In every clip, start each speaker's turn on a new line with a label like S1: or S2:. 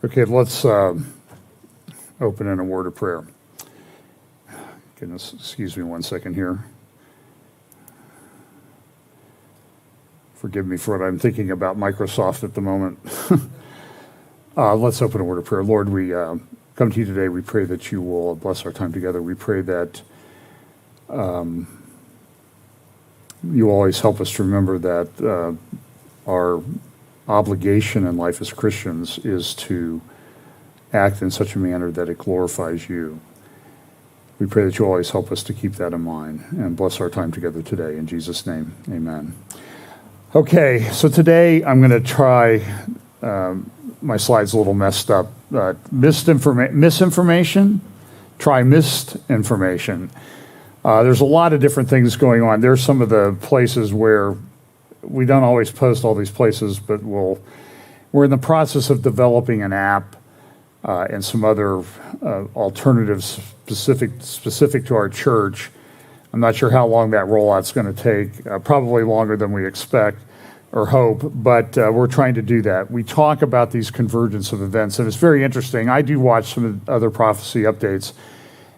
S1: Okay, let's open in a word of prayer. Goodness, excuse me 1 second here. Forgive me for what I'm thinking about Microsoft at the moment. Let's open a word of prayer. Lord, we come to you today. We pray that you will bless our time together. We pray that you always help us to remember that our obligation in life as Christians is to act in such a manner that it glorifies you. We pray that you always help us to keep that in mind and bless our time together today. In Jesus' name, amen. Okay, so today I'm going to try, my slide's a little messed up, misinformation, try misinformation. There's a lot of different things going on. There's some of the places where we don't always post all these places, but we're in the process of developing an app and some other alternatives specific to our church. I'm not sure how long that rollout's going to take, probably longer than we expect or hope, but we're trying to do that. We talk about these convergence of events, and it's very interesting. I do watch some of the other prophecy updates,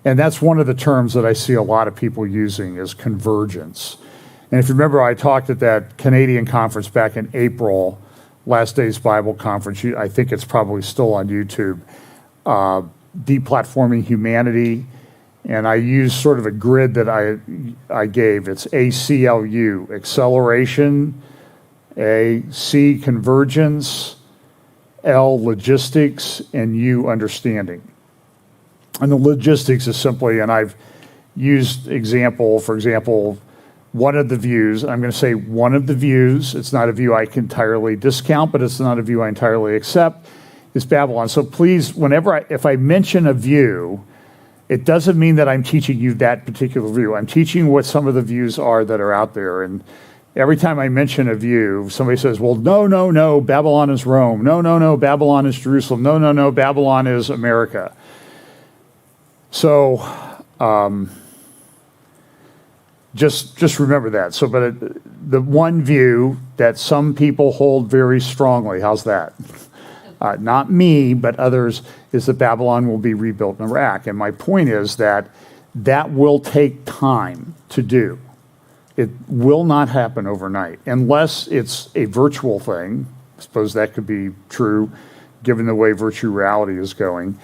S1: and that's one of the terms that I see a lot of people using is convergence. And if you remember, I talked at that Canadian conference back in April, Last Days Bible Conference. I think it's probably still on YouTube. Deplatforming humanity. And I used sort of a grid that I gave. It's ACLU, acceleration, A, C, convergence, L, logistics, and U, understanding. And the logistics is simply, and I've used for example, one of the views, I'm going to say one of the views, it's not a view I can entirely discount, but it's not a view I entirely accept, is Babylon. So please, if I mention a view, it doesn't mean that I'm teaching you that particular view. I'm teaching what some of the views are that are out there. And every time I mention a view, somebody says, well, no, Babylon is Rome. No, Babylon is Jerusalem. No, Babylon is America. So, Just remember that. So, but the one view that some people hold very strongly, how's that? Not me, but others, is that Babylon will be rebuilt in Iraq. And my point is that will take time to do. It will not happen overnight unless it's a virtual thing. I suppose that could be true given the way virtual reality is going.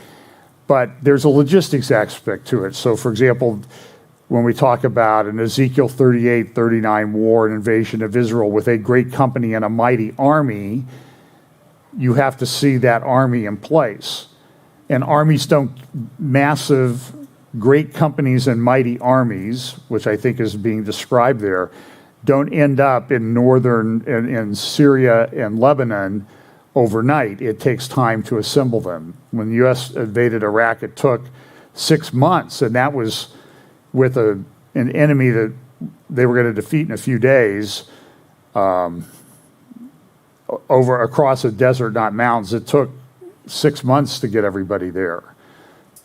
S1: But there's a logistics aspect to it. So, for example, when we talk about an Ezekiel 38-39 war and invasion of Israel with a great company and a mighty army, you have to see that army in place. And armies massive, great companies and mighty armies, which I think is being described there, don't end up in Syria and Lebanon overnight. It takes time to assemble them. When the U.S. invaded Iraq, it took 6 months, and that was with an enemy that they were going to defeat in a few days across a desert, not mountains. It took 6 months to get everybody there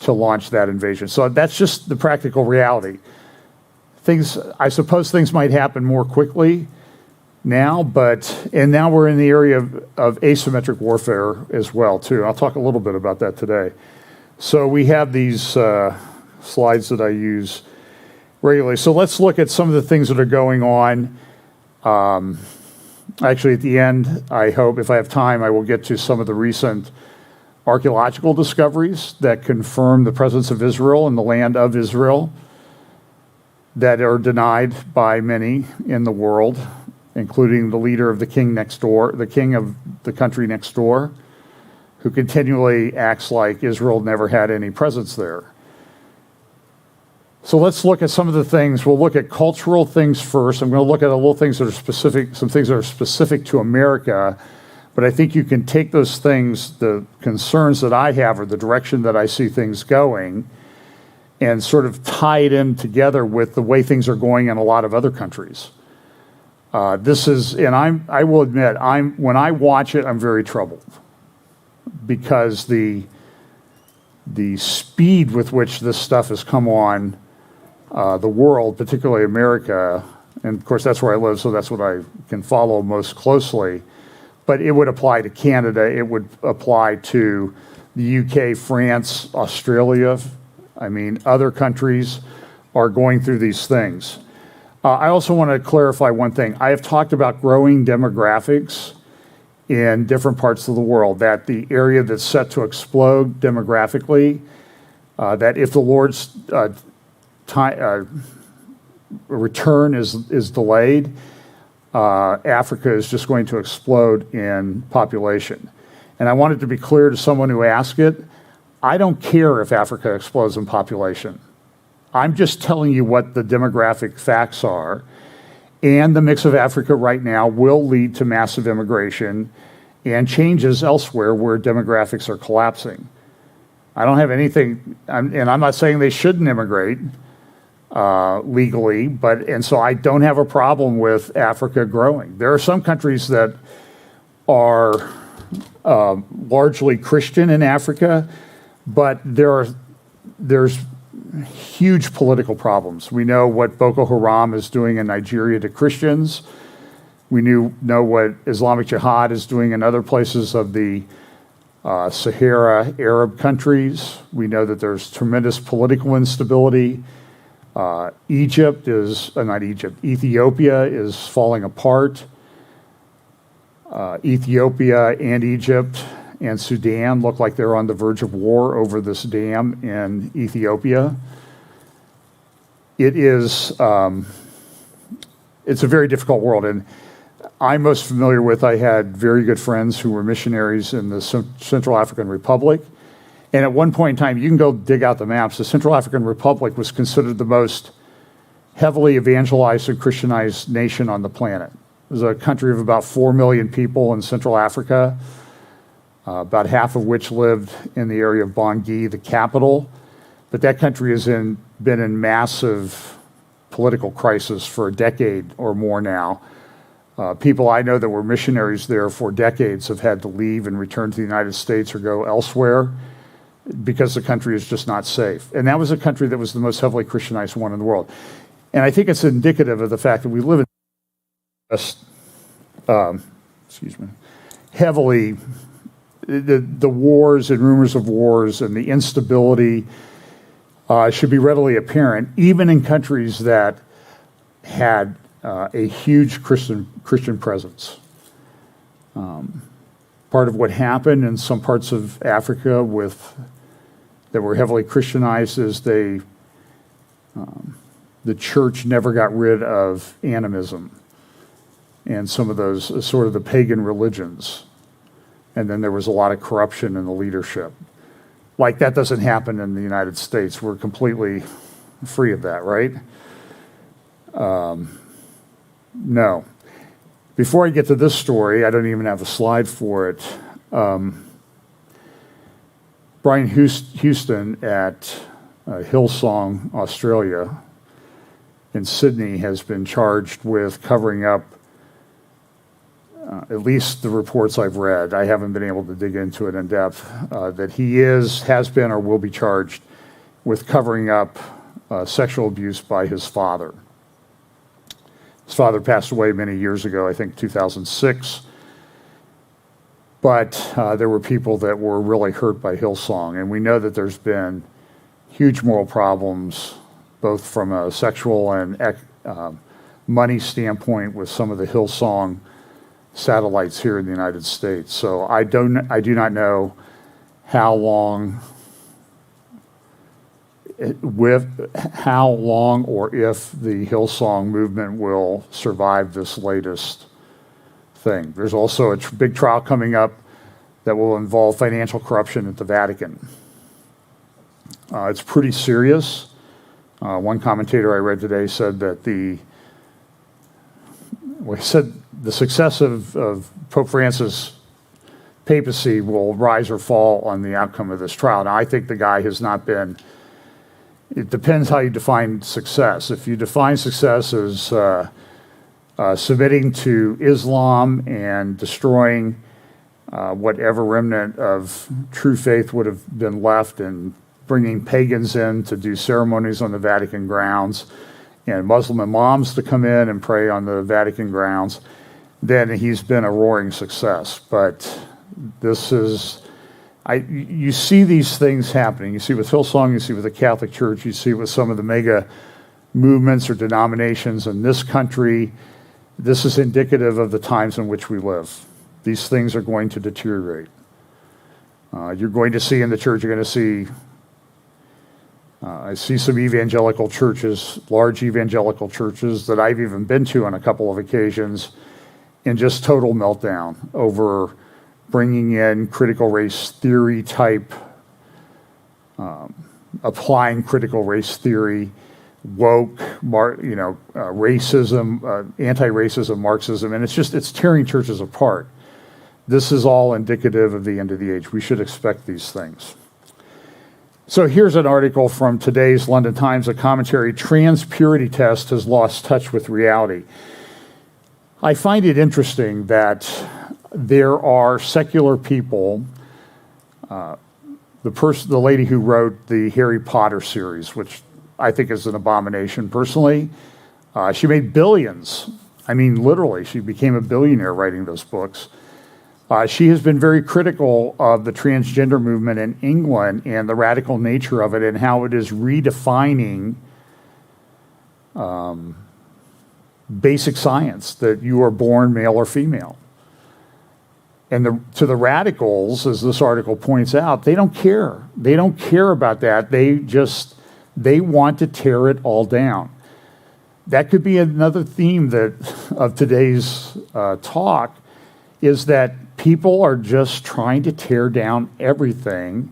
S1: to launch that invasion. So that's just the practical reality. I suppose things might happen more quickly now, and now we're in the area of asymmetric warfare as well, too. I'll talk a little bit about that today. So we have these slides that I use regularly. So let's look at some of the things that are going on. Actually, at the end, I hope, if I have time, I will get to some of the recent archaeological discoveries that confirm the presence of Israel in the land of Israel that are denied by many in the world, including the leader of the king of the country next door, who continually acts like Israel never had any presence there. So let's look at some of the things. We'll look at cultural things first. I'm going to look at some things that are specific to America, but I think you can take those things, the concerns that I have or the direction that I see things going, and sort of tie it in together with the way things are going in a lot of other countries. I will admit, when I watch it, I'm very troubled because the speed with which this stuff has come on the world, particularly America, and of course that's where I live, so that's what I can follow most closely. but it would apply to Canada. It would apply to the UK, France, Australia. I mean, other countries are going through these things. I also want to clarify one thing. I have talked about growing demographics in different parts of the world, that the area that's set to explode demographically, that if the Lord's return is delayed, Africa is just going to explode in population. And I want it to be clear to someone who asked it, I don't care if Africa explodes in population. I'm just telling you what the demographic facts are. And the mix of Africa right now will lead to massive immigration and changes elsewhere where demographics are collapsing. I don't have anything, and I'm not saying they shouldn't immigrate legally, and so I don't have a problem with Africa growing. There are some countries that are largely Christian in Africa, but there's huge political problems. We know what Boko Haram is doing in Nigeria to Christians. We know what Islamic Jihad is doing in other places of the Sahara Arab countries. We know that there's tremendous political instability. Ethiopia is falling apart. Ethiopia and Egypt and Sudan look like they're on the verge of war over this dam in Ethiopia. It's a very difficult world, and I'm most familiar with, I had very good friends who were missionaries in the Central African Republic, and at one point in time, you can go dig out the maps, the Central African Republic was considered the most heavily evangelized and Christianized nation on the planet. It was a country of about 4 million people in Central Africa, about half of which lived in the area of Bangui, the capital. But that country has been in massive political crisis for a decade or more now. People I know that were missionaries there for decades have had to leave and return to the United States or go elsewhere because the country is just not safe. And that was a country that was the most heavily Christianized one in the world. And I think it's indicative of the fact that we live in heavily, the wars and rumors of wars and the instability should be readily apparent, even in countries that had a huge Christian presence. Part of what happened in some parts of Africa that were heavily Christianized is the church never got rid of animism and some of those sort of the pagan religions. And then there was a lot of corruption in the leadership. Like that doesn't happen in the United States. We're completely free of that, right? No. Before I get to this story, I don't even have a slide for it. Brian Houston at Hillsong, Australia, in Sydney, has been charged with covering up, at least the reports I've read, I haven't been able to dig into it in depth, that he has been or will be charged with covering up sexual abuse by his father. His father passed away many years ago, I think 2006. But there were people that were really hurt by Hillsong. And we know that there's been huge moral problems, both from a sexual and money standpoint with some of the Hillsong satellites here in the United States. So I do not know how long or if the Hillsong movement will survive this latest thing. There's also a big trial coming up that will involve financial corruption at the Vatican. It's pretty serious. One commentator I read today said that the success of Pope Francis' papacy will rise or fall on the outcome of this trial. Now, I think the guy has not been. It depends how you define success. If you define success as submitting to Islam and destroying whatever remnant of true faith would have been left, and bringing pagans in to do ceremonies on the Vatican grounds, and Muslim imams to come in and pray on the Vatican grounds, then he's been a roaring success. But this is, you see these things happening. You see with Hillsong, you see with the Catholic Church, you see with some of the mega movements or denominations in this country. This is indicative of the times in which we live. These things are going to deteriorate. You're going to see in the church, you're going to see, I see some evangelical churches, large evangelical churches that I've even been to on a couple of occasions, in just total meltdown over bringing in critical race theory type, applying critical race theory, woke, racism, anti-racism, Marxism, and it's tearing churches apart. This is all indicative of the end of the age. We should expect these things. So here's an article from today's London Times, a commentary, "Trans Purity Test Has Lost Touch with Reality." I find it interesting that there are secular people, the lady who wrote the Harry Potter series, which I think is an abomination personally. She made billions. I mean, literally, she became a billionaire writing those books. She has been very critical of the transgender movement in England and the radical nature of it and how it is redefining basic science, that you are born male or female. And to the radicals, as this article points out, they don't care. They don't care about that. They want to tear it all down. That could be another theme of today's talk, is that people are just trying to tear down everything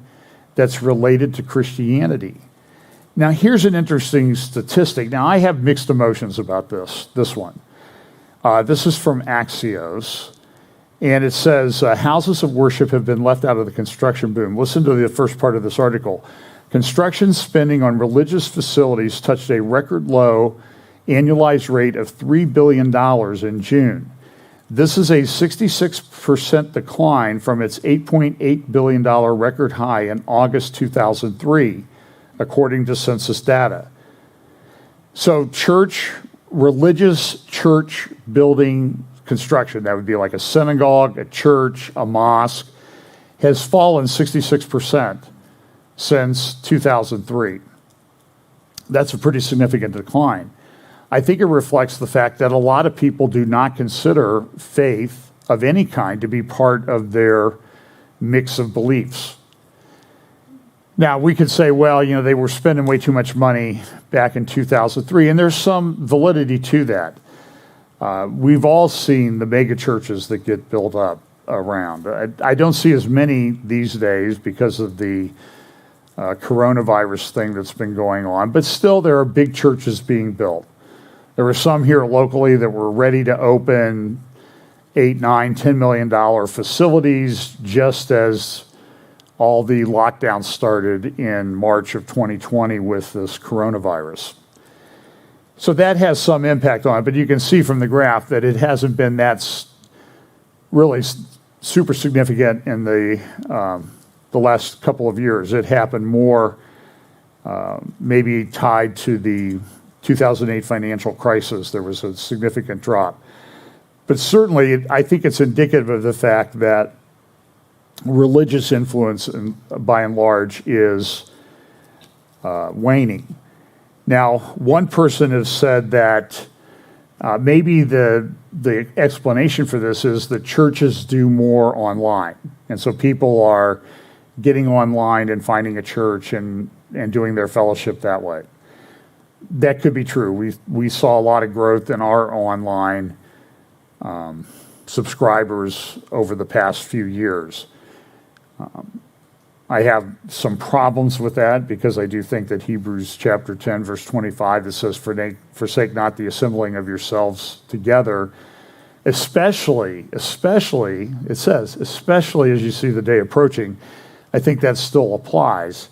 S1: that's related to Christianity. Now, here's an interesting statistic. Now, I have mixed emotions about this one. This is from Axios, and it says, houses of worship have been left out of the construction boom. Listen to the first part of this article. Construction spending on religious facilities touched a record low annualized rate of $3 billion in June. This is a 66% decline from its $8.8 billion record high in August 2003, according to census data. So religious church building construction, that would be like a synagogue, a church, a mosque, has fallen 66% since 2003. That's a pretty significant decline. I think it reflects the fact that a lot of people do not consider faith of any kind to be part of their mix of beliefs. Now, we could say, well, they were spending way too much money back in 2003, and there's some validity to that. We've all seen the mega churches that get built up around. I don't see as many these days because of the coronavirus thing that's been going on, but still there are big churches being built. There were some here locally that were ready to open $8, $9, $10 million facilities just as all the lockdowns started in March of 2020 with this coronavirus. So that has some impact on it, but you can see from the graph that it hasn't been that really super significant in the last couple of years. It happened more maybe tied to the 2008 financial crisis. There was a significant drop. But certainly, I think it's indicative of the fact that religious influence, by and large, is waning. Now, one person has said that maybe the explanation for this is that churches do more online. And so people are getting online and finding a church and doing their fellowship that way. That could be true. We saw a lot of growth in our online subscribers over the past few years. I have some problems with that because I do think that Hebrews chapter 10, verse 25, that says, forsake not the assembling of yourselves together, especially, it says, especially as you see the day approaching. I think that still applies.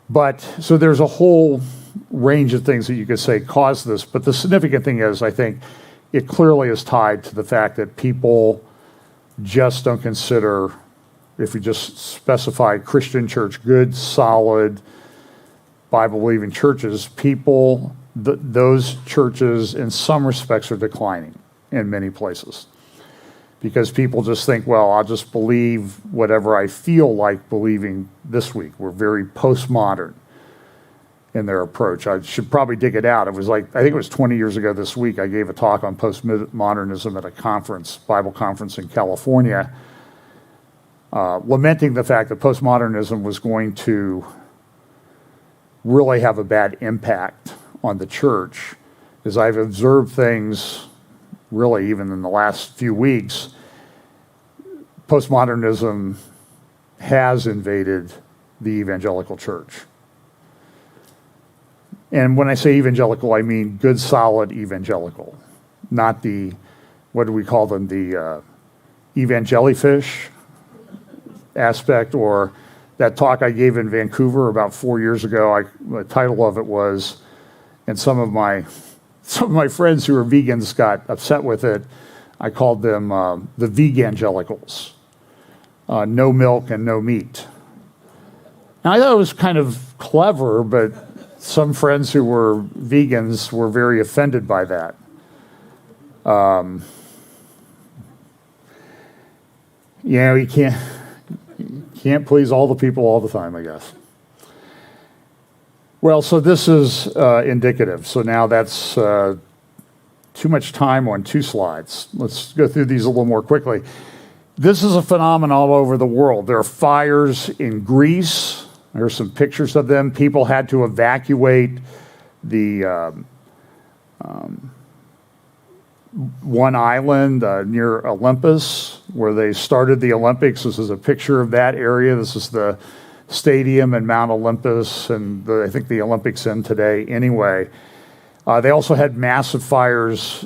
S1: But, so there's a whole range of things that you could say cause this, but the significant thing is, I think, it clearly is tied to the fact that people just don't consider, if we just specify Christian church, good, solid, Bible-believing churches, those churches in some respects are declining. in many places. Because people just think, well, I'll just believe whatever I feel like believing this week. We're very postmodern in their approach. I should probably dig it out. It was like, I think it was 20 years ago this week, I gave a talk on postmodernism at a conference, Bible conference in California, lamenting the fact that postmodernism was going to really have a bad impact on the church. As I've observed things, really even in the last few weeks, postmodernism has invaded the evangelical church. And when I say evangelical, I mean good, solid evangelical, not the, what do we call them, the evangelifish aspect, or that talk I gave in Vancouver about 4 years ago. The title of it was, and some of my friends who are vegans got upset with it. I called them the vegangelicals, no milk and no meat. Now I thought it was kind of clever, but some friends who were vegans were very offended by that. You can't please all the people all the time, I guess. Well, so this is indicative. So now that's too much time on 2 slides. Let's go through these a little more quickly. This is a phenomenon all over the world. There are fires in Greece. There are some pictures of them. People had to evacuate the one island near Olympus, where they started the Olympics. This is a picture of that area. This is the stadium in Mount Olympus, and I think the Olympics end today anyway. They also had massive fires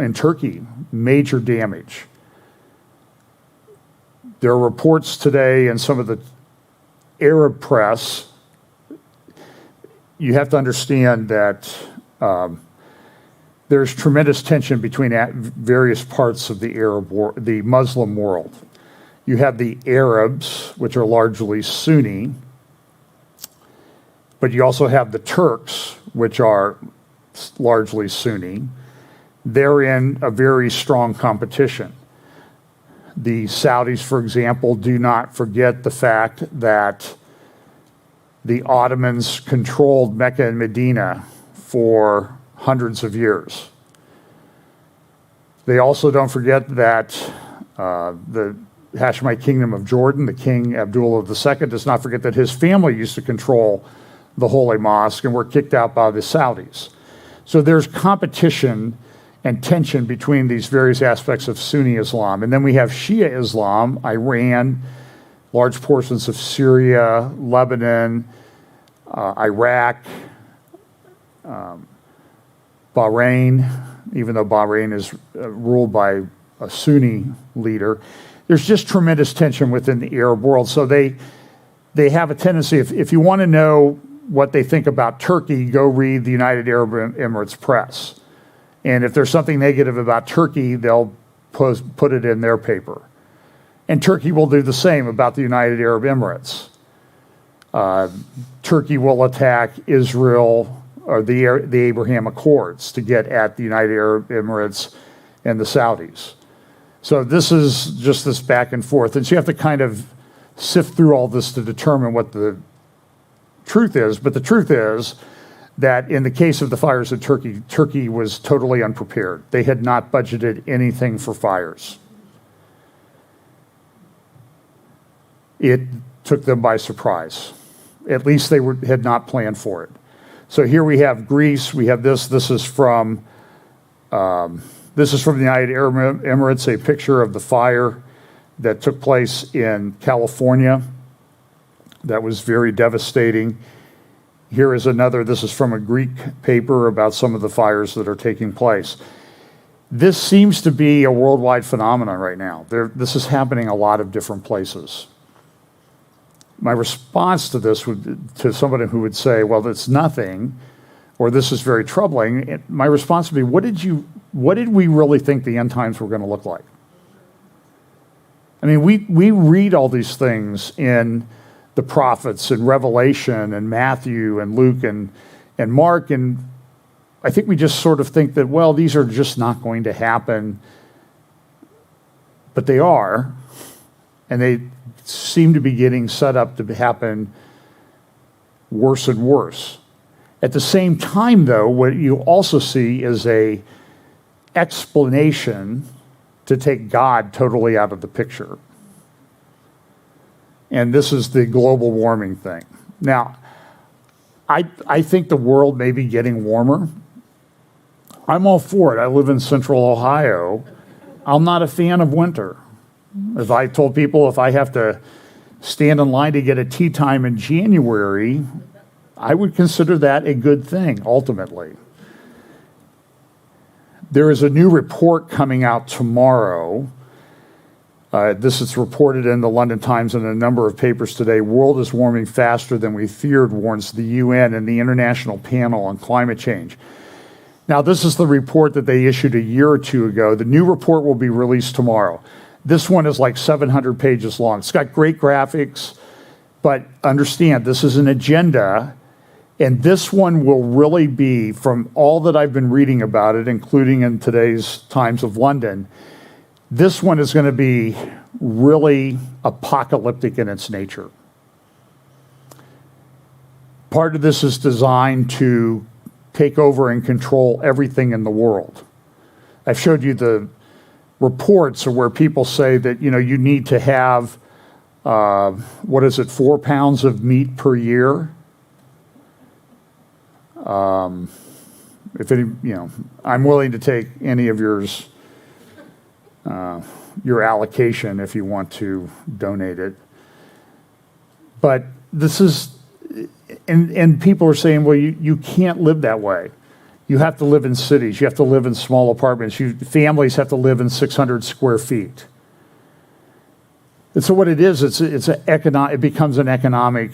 S1: in Turkey, major damage. There are reports today in some of the Arab press. You have to understand that there's tremendous tension between various parts of the Muslim world. You have the Arabs, which are largely Sunni, but you also have the Turks, which are largely Sunni. They're in a very strong competition. The Saudis, for example, do not forget the fact that the Ottomans controlled Mecca and Medina for hundreds of years. They also don't forget that the Hashemite kingdom of Jordan, the king Abdullah II, does not forget that his family used to control the Holy Mosque and were kicked out by the Saudis. So there's competition and tension between these various aspects of Sunni Islam. And then we have Shia Islam, Iran, large portions of Syria, Lebanon, Iraq, Bahrain, even though Bahrain is ruled by a Sunni leader. There's just tremendous tension within the Arab world. So they have a tendency, if you want to know what they think about Turkey, go read the United Arab Emirates press. And if there's something negative about Turkey, they'll put it in their paper. And Turkey will do the same about the United Arab Emirates. Turkey will attack Israel or the Abraham Accords to get at the United Arab Emirates and the Saudis. So this is just this back and forth. And so you have to kind of sift through all this to determine what the truth is. But the truth is that in the case of the fires in Turkey, Turkey was totally unprepared. They had not budgeted anything for fires. It took them by surprise. At least they had not planned for it. So here we have Greece. We have this. This is from the United Arab Emirates, a picture of the fire that took place in California. That was very devastating. Here is another. This is from a Greek paper about some of the fires that are taking place. This seems to be a worldwide phenomenon right now. This is happening a lot of different places. My response to this to somebody who would say, well, that's nothing, or this is very troubling, my response would be, what did we really think the end times were going to look like? I mean, we read all these things in the prophets and Revelation and Matthew and Luke and Mark, and I think we just sort of think that, well, these are just not going to happen, but they are, and they seem to be getting set up to happen worse and worse. At the same time, though, what you also see is a explanation to take God totally out of the picture. And this is the global warming thing. Now, I think the world may be getting warmer. I'm all for it. I live in central Ohio. I'm not a fan of winter. As I told people, if I have to stand in line to get a tea time in January, I would consider that a good thing, ultimately. There is a new report coming out tomorrow. This is reported in the London Times and a number of papers today. World is warming faster than we feared, warns the UN and the International Panel on Climate Change. Now, this is the report that they issued a year or two ago. The new report will be released tomorrow. This one is like 700 pages long. It's got great graphics, but understand, this is an agenda, and this one will really be, from all that I've been reading about it, including in today's Times of London, this one is going to be really apocalyptic in its nature. Part of this is designed to take over and control everything in the world. I've showed you the reports where people say that, you need to have, 4 pounds of meat per year? If any, I'm willing to take any of yours, your allocation if you want to donate it. But this is, and people are saying, well, you can't live that way. You have to live in cities. You have to live in small apartments. Families have to live in 600 square feet. And so what it is, it becomes an economic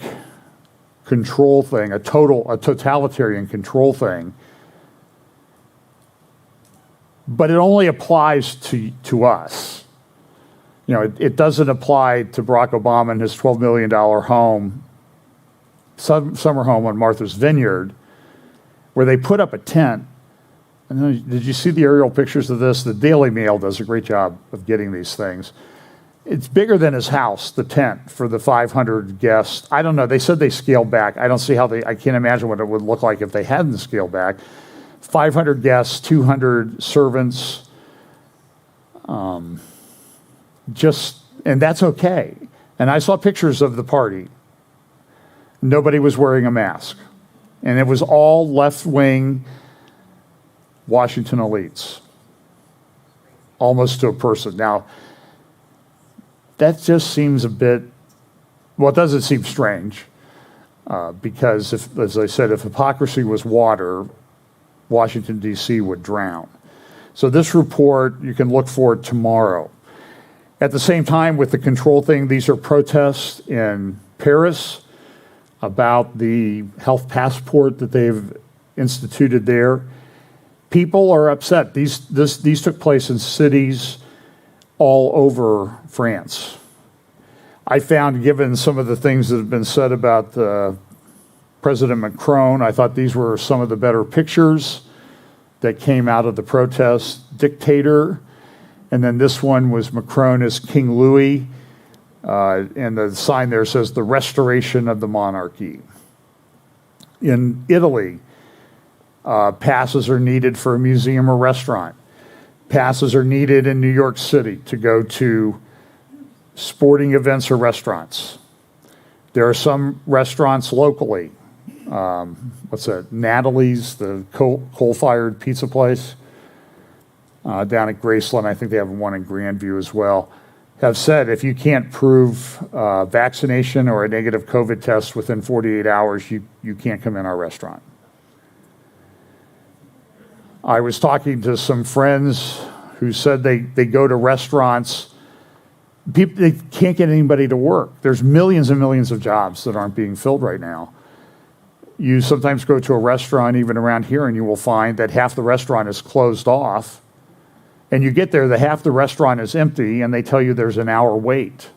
S1: control thing, a totalitarian control thing. But it only applies to us. It doesn't apply to Barack Obama and his $12 million home, summer home on Martha's Vineyard, where they put up a tent. And then, did you see the aerial pictures of this? The Daily Mail does a great job of getting these things. It's bigger than his house, the tent, for the 500 guests. I don't know. They said they scaled back. I don't see how I can't imagine what it would look like if they hadn't scaled back. 500 guests, 200 servants. And that's okay. And I saw pictures of the party. Nobody was wearing a mask. And it was all left-wing Washington elites. Almost to a person. Now, that just seems a bit, well, it doesn't seem strange. Because, as I said, if hypocrisy was water, Washington, D.C. would drown. So this report, you can look for it tomorrow. At the same time, with the control thing, these are protests in Paris about the health passport that they've instituted there. People are upset. These took place in cities all over France. I found, given some of the things that have been said about President Macron, I thought these were some of the better pictures that came out of the protest. Dictator, and then this one was Macron as King Louis, and the sign there says the restoration of the monarchy. In Italy, passes are needed for a museum or restaurant. Passes are needed in New York City to go to sporting events or restaurants. There are some restaurants locally. What's that? Natalie's, the coal-fired pizza place down at Graceland. I think they have one in Grandview as well. Have said if you can't prove vaccination or a negative COVID test within 48 hours, you can't come in our restaurant. I was talking to some friends who said they go to restaurants. They can't get anybody to work. There's millions and millions of jobs that aren't being filled right now. You sometimes go to a restaurant, even around here, and you will find that half the restaurant is closed off. And you get there, half the restaurant is empty, and they tell you there's an hour wait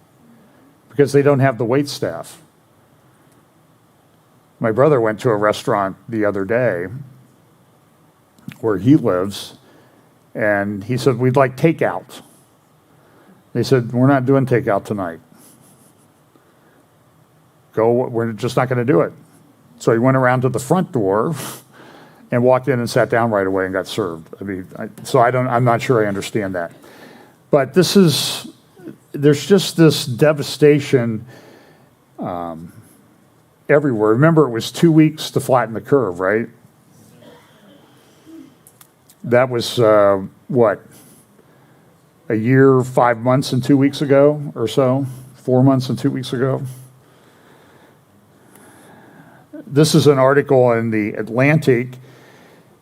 S1: because they don't have the wait staff. My brother went to a restaurant the other day, where he lives, and he said, we'd like takeout. They said, we're not doing takeout tonight. We're just not going to do it. So he went around to the front door and walked in and sat down right away and got served. I mean, I'm not sure I understand that. But there's just this devastation everywhere. Remember, it was 2 weeks to flatten the curve, right? That was, what, a year, 5 months and 2 weeks ago or so? 4 months and 2 weeks ago? This is an article in the Atlantic.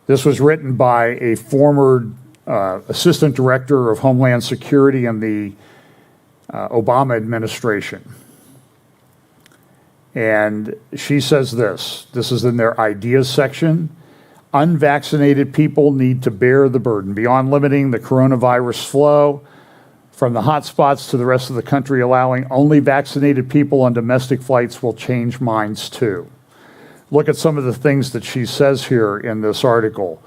S1: This was written by a former assistant director of Homeland Security in the Obama administration. And she says this is in their ideas section. Unvaccinated people need to bear the burden. Beyond limiting the coronavirus flow from the hotspots to the rest of the country, allowing only vaccinated people on domestic flights will change minds too. Look at some of the things that she says here in this article.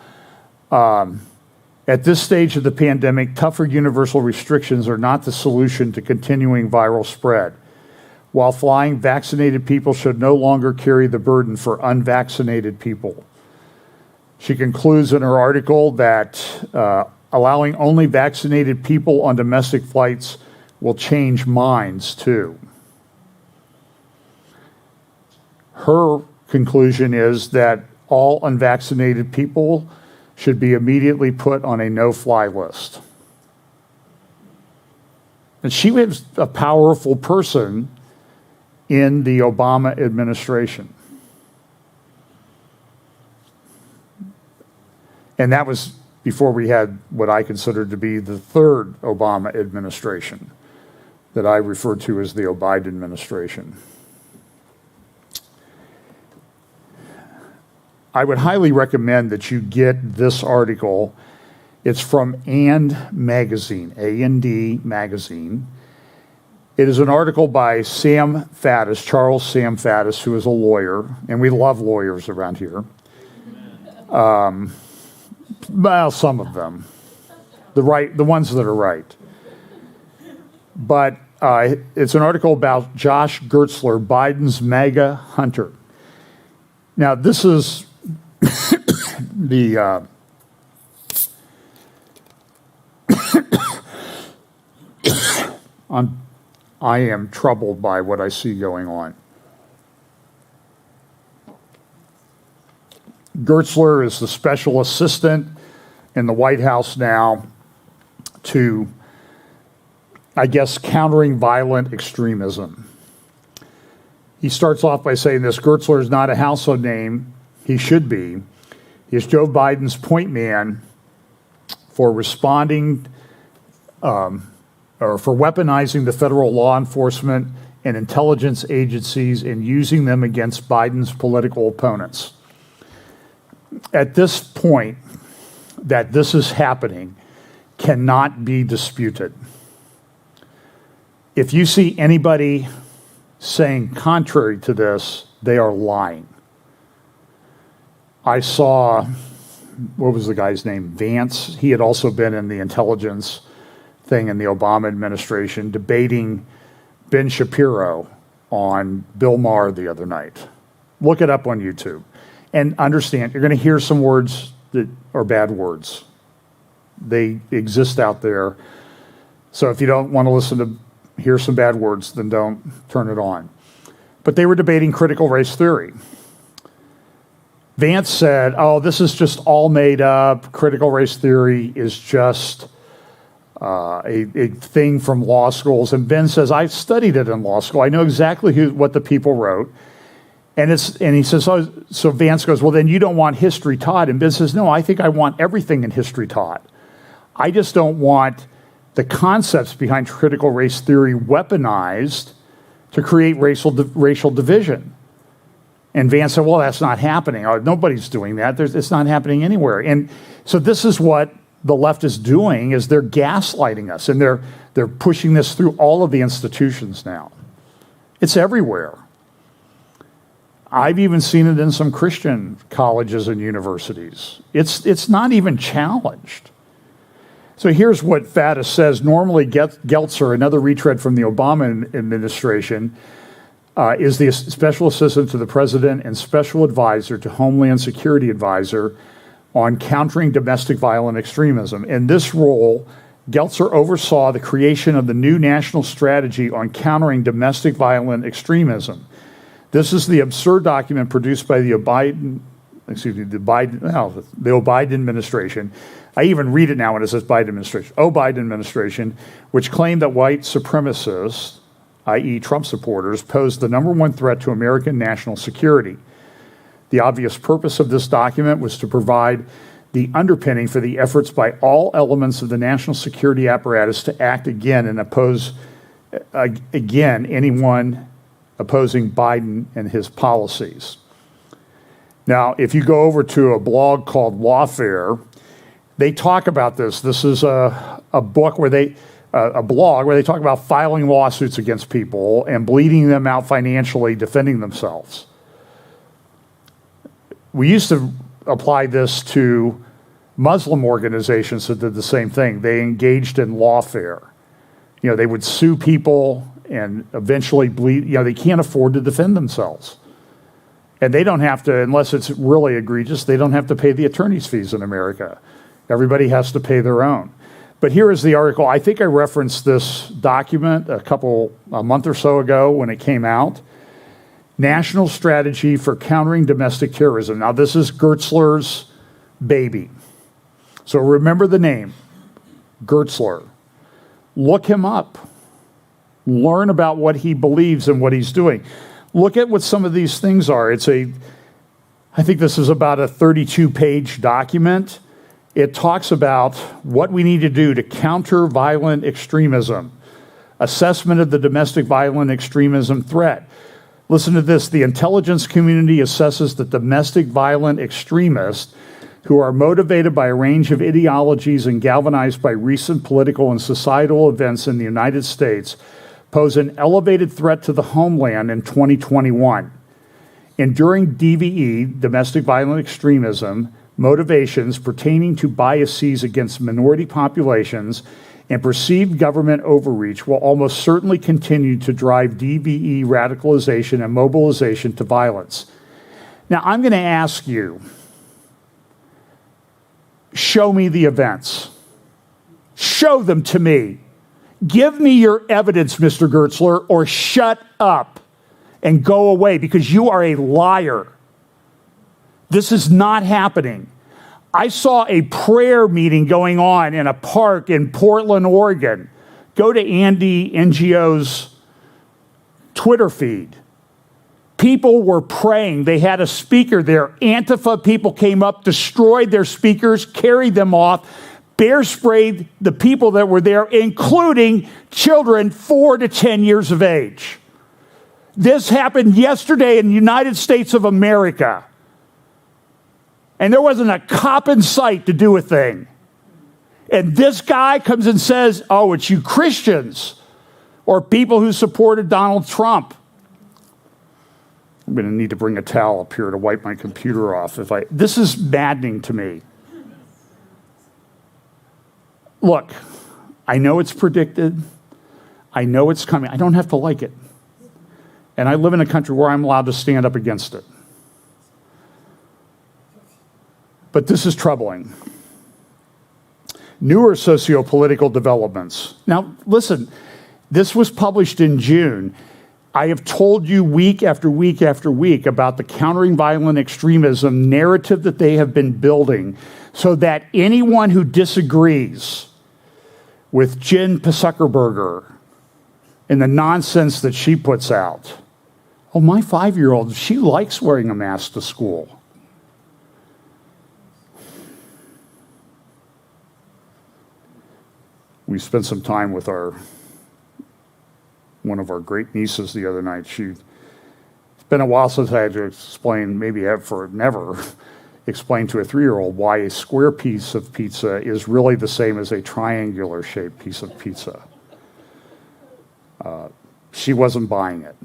S1: At this stage of the pandemic, tougher universal restrictions are not the solution to continuing viral spread. While flying, vaccinated people should no longer carry the burden for unvaccinated people. She concludes in her article that allowing only vaccinated people on domestic flights will change minds too. Her conclusion is that all unvaccinated people should be immediately put on a no-fly list. And she was a powerful person in the Obama administration. And that was before we had what I considered to be the third Obama administration that I refer to as the Biden administration. I would highly recommend that you get this article. It's from And Magazine, A&D Magazine. It is an article by Sam Faddis, Charles Sam Faddis, who is a lawyer, and we love lawyers around here. Well, some of them, the ones that are right. But it's an article about Josh Gertzler, Biden's MAGA hunter. Now, this is the I am troubled by what I see going on. Gertzler is the special assistant in the White House now to, I guess, countering violent extremism. He starts off by saying this: Gertzler is not a household name. He should be. He is Joe Biden's point man for responding or for weaponizing the federal law enforcement and intelligence agencies and using them against Biden's political opponents. At this point, that this is happening cannot be disputed. If you see anybody saying contrary to this, they are lying. I saw, what was the guy's name? Vance. He had also been in the intelligence thing in the Obama administration, debating Ben Shapiro on Bill Maher the other night. Look it up on YouTube. And understand, you're going to hear some words that are bad words. They exist out there. So if you don't want to hear some bad words, then don't turn it on. But they were debating critical race theory. Vance said, oh, this is just all made up. Critical race theory is just a thing from law schools. And Ben says, I studied it in law school. I know exactly what the people wrote. And he says, so Vance goes, well, then you don't want history taught. And Ben says, no, I think I want everything in history taught. I just don't want the concepts behind critical race theory weaponized to create racial division. And Vance said, well, that's not happening. Nobody's doing that. It's not happening anywhere. And so this is what the left is doing, is they're gaslighting us, and they're pushing this through all of the institutions now. It's everywhere. I've even seen it in some Christian colleges and universities. It's not even challenged. So here's what Faddis says. Normally, Geltzer, another retread from the Obama administration, is the special assistant to the president and special advisor to Homeland Security advisor on countering domestic violent extremism. In this role, Geltzer oversaw the creation of the new national strategy on countering domestic violent extremism. This is the absurd document produced by the Biden administration. I even read it now when it says Biden administration. Biden administration, which claimed that white supremacists, i.e. Trump supporters, posed the number one threat to American national security. The obvious purpose of this document was to provide the underpinning for the efforts by all elements of the national security apparatus to act again and oppose again anyone opposing Biden and his policies. Now, if you go over to a blog called Lawfare, they talk about this. This is a book where a blog where they talk about filing lawsuits against people and bleeding them out financially, defending themselves. We used to apply this to Muslim organizations that did the same thing. They engaged in lawfare. They would sue people and eventually bleed. They can't afford to defend themselves. And they don't have to, unless it's really egregious, they don't have to pay the attorney's fees in America. Everybody has to pay their own. But here is the article. I think I referenced this document a month or so ago when it came out. National Strategy for Countering Domestic Terrorism. Now, this is Gertzler's baby. So remember the name, Gertzler. Look him up. Learn about what he believes and what he's doing. Look at what some of these things are. I think this is about a 32-page document. It talks about what we need to do to counter violent extremism, assessment of the domestic violent extremism threat. Listen to this. The intelligence community assesses that domestic violent extremists who are motivated by a range of ideologies and galvanized by recent political and societal events in the United States pose an elevated threat to the homeland in 2021. Enduring DVE, domestic violent extremism, motivations pertaining to biases against minority populations and perceived government overreach will almost certainly continue to drive DVE radicalization and mobilization to violence. Now, I'm going to ask you, show me the events. Show them to me. Give me your evidence, Mr. Gertzler, or shut up and go away because you are a liar. This is not happening. I saw a prayer meeting going on in a park in Portland, Oregon. Go to Andy NGO's Twitter feed. People were praying. They had a speaker there. Antifa people came up, destroyed their speakers, carried them off, bear sprayed the people that were there, including children 4 to 10 years of age. This happened yesterday in the United States of America. And there wasn't a cop in sight to do a thing. And this guy comes and says, oh, it's you Christians or people who supported Donald Trump. I'm going to need to bring a towel up here to wipe my computer off. This is maddening to me. Look, I know it's predicted. I know it's coming. I don't have to like it. And I live in a country where I'm allowed to stand up against it. But this is troubling. Newer socio-political developments. Now, listen, this was published in June. I have told you week after week after week about the countering violent extremism narrative that they have been building so that anyone who disagrees with Jen Psuckerberger and the nonsense that she puts out. Oh, my 5-year-old, she likes wearing a mask to school. We spent some time with one of our great nieces the other night. It's been a while since I had to explain, maybe never explain to a 3-year-old why a square piece of pizza is really the same as a triangular shaped piece of pizza. She wasn't buying it.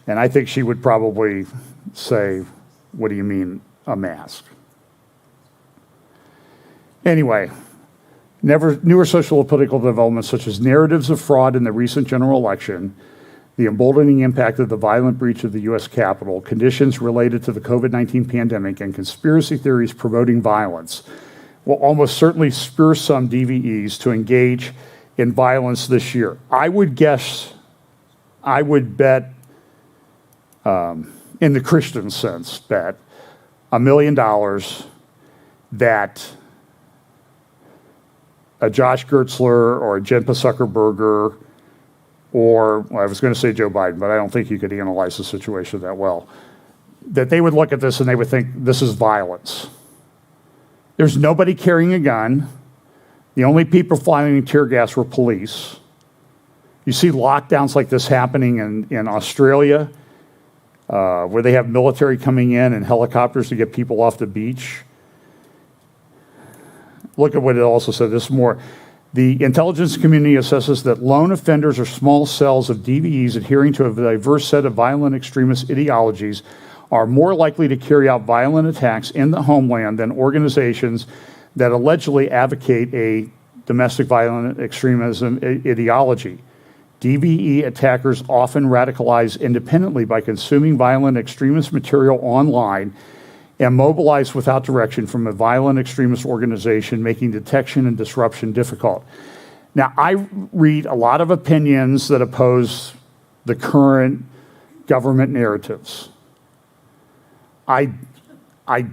S1: And I think she would probably say, what do you mean, a mask? Anyway, newer social and political developments such as narratives of fraud in the recent general election, the emboldening impact of the violent breach of the U.S. Capitol, conditions related to the COVID-19 pandemic, and conspiracy theories promoting violence will almost certainly spur some DVEs to engage in violence this year. I would bet, in the Christian sense, bet $1 million that a Josh Gertzler or a Jen Psaki, or well, I was going to say Joe Biden, but I don't think you could analyze the situation that well, that they would look at this and they would think this is violence. There's nobody carrying a gun. The only people firing tear gas were police. You see lockdowns like this happening in Australia, where they have military coming in and helicopters to get people off the beach. Look at what it also said. This more. The intelligence community assesses that lone offenders are small cells of DVEs adhering to a diverse set of violent extremist ideologies are more likely to carry out violent attacks in the homeland than organizations that allegedly advocate a domestic violent extremism ideology. DVE attackers often radicalize independently by consuming violent extremist material online and mobilize without direction from a violent extremist organization, making detection and disruption difficult. Now, I read a lot of opinions that oppose the current government narratives. I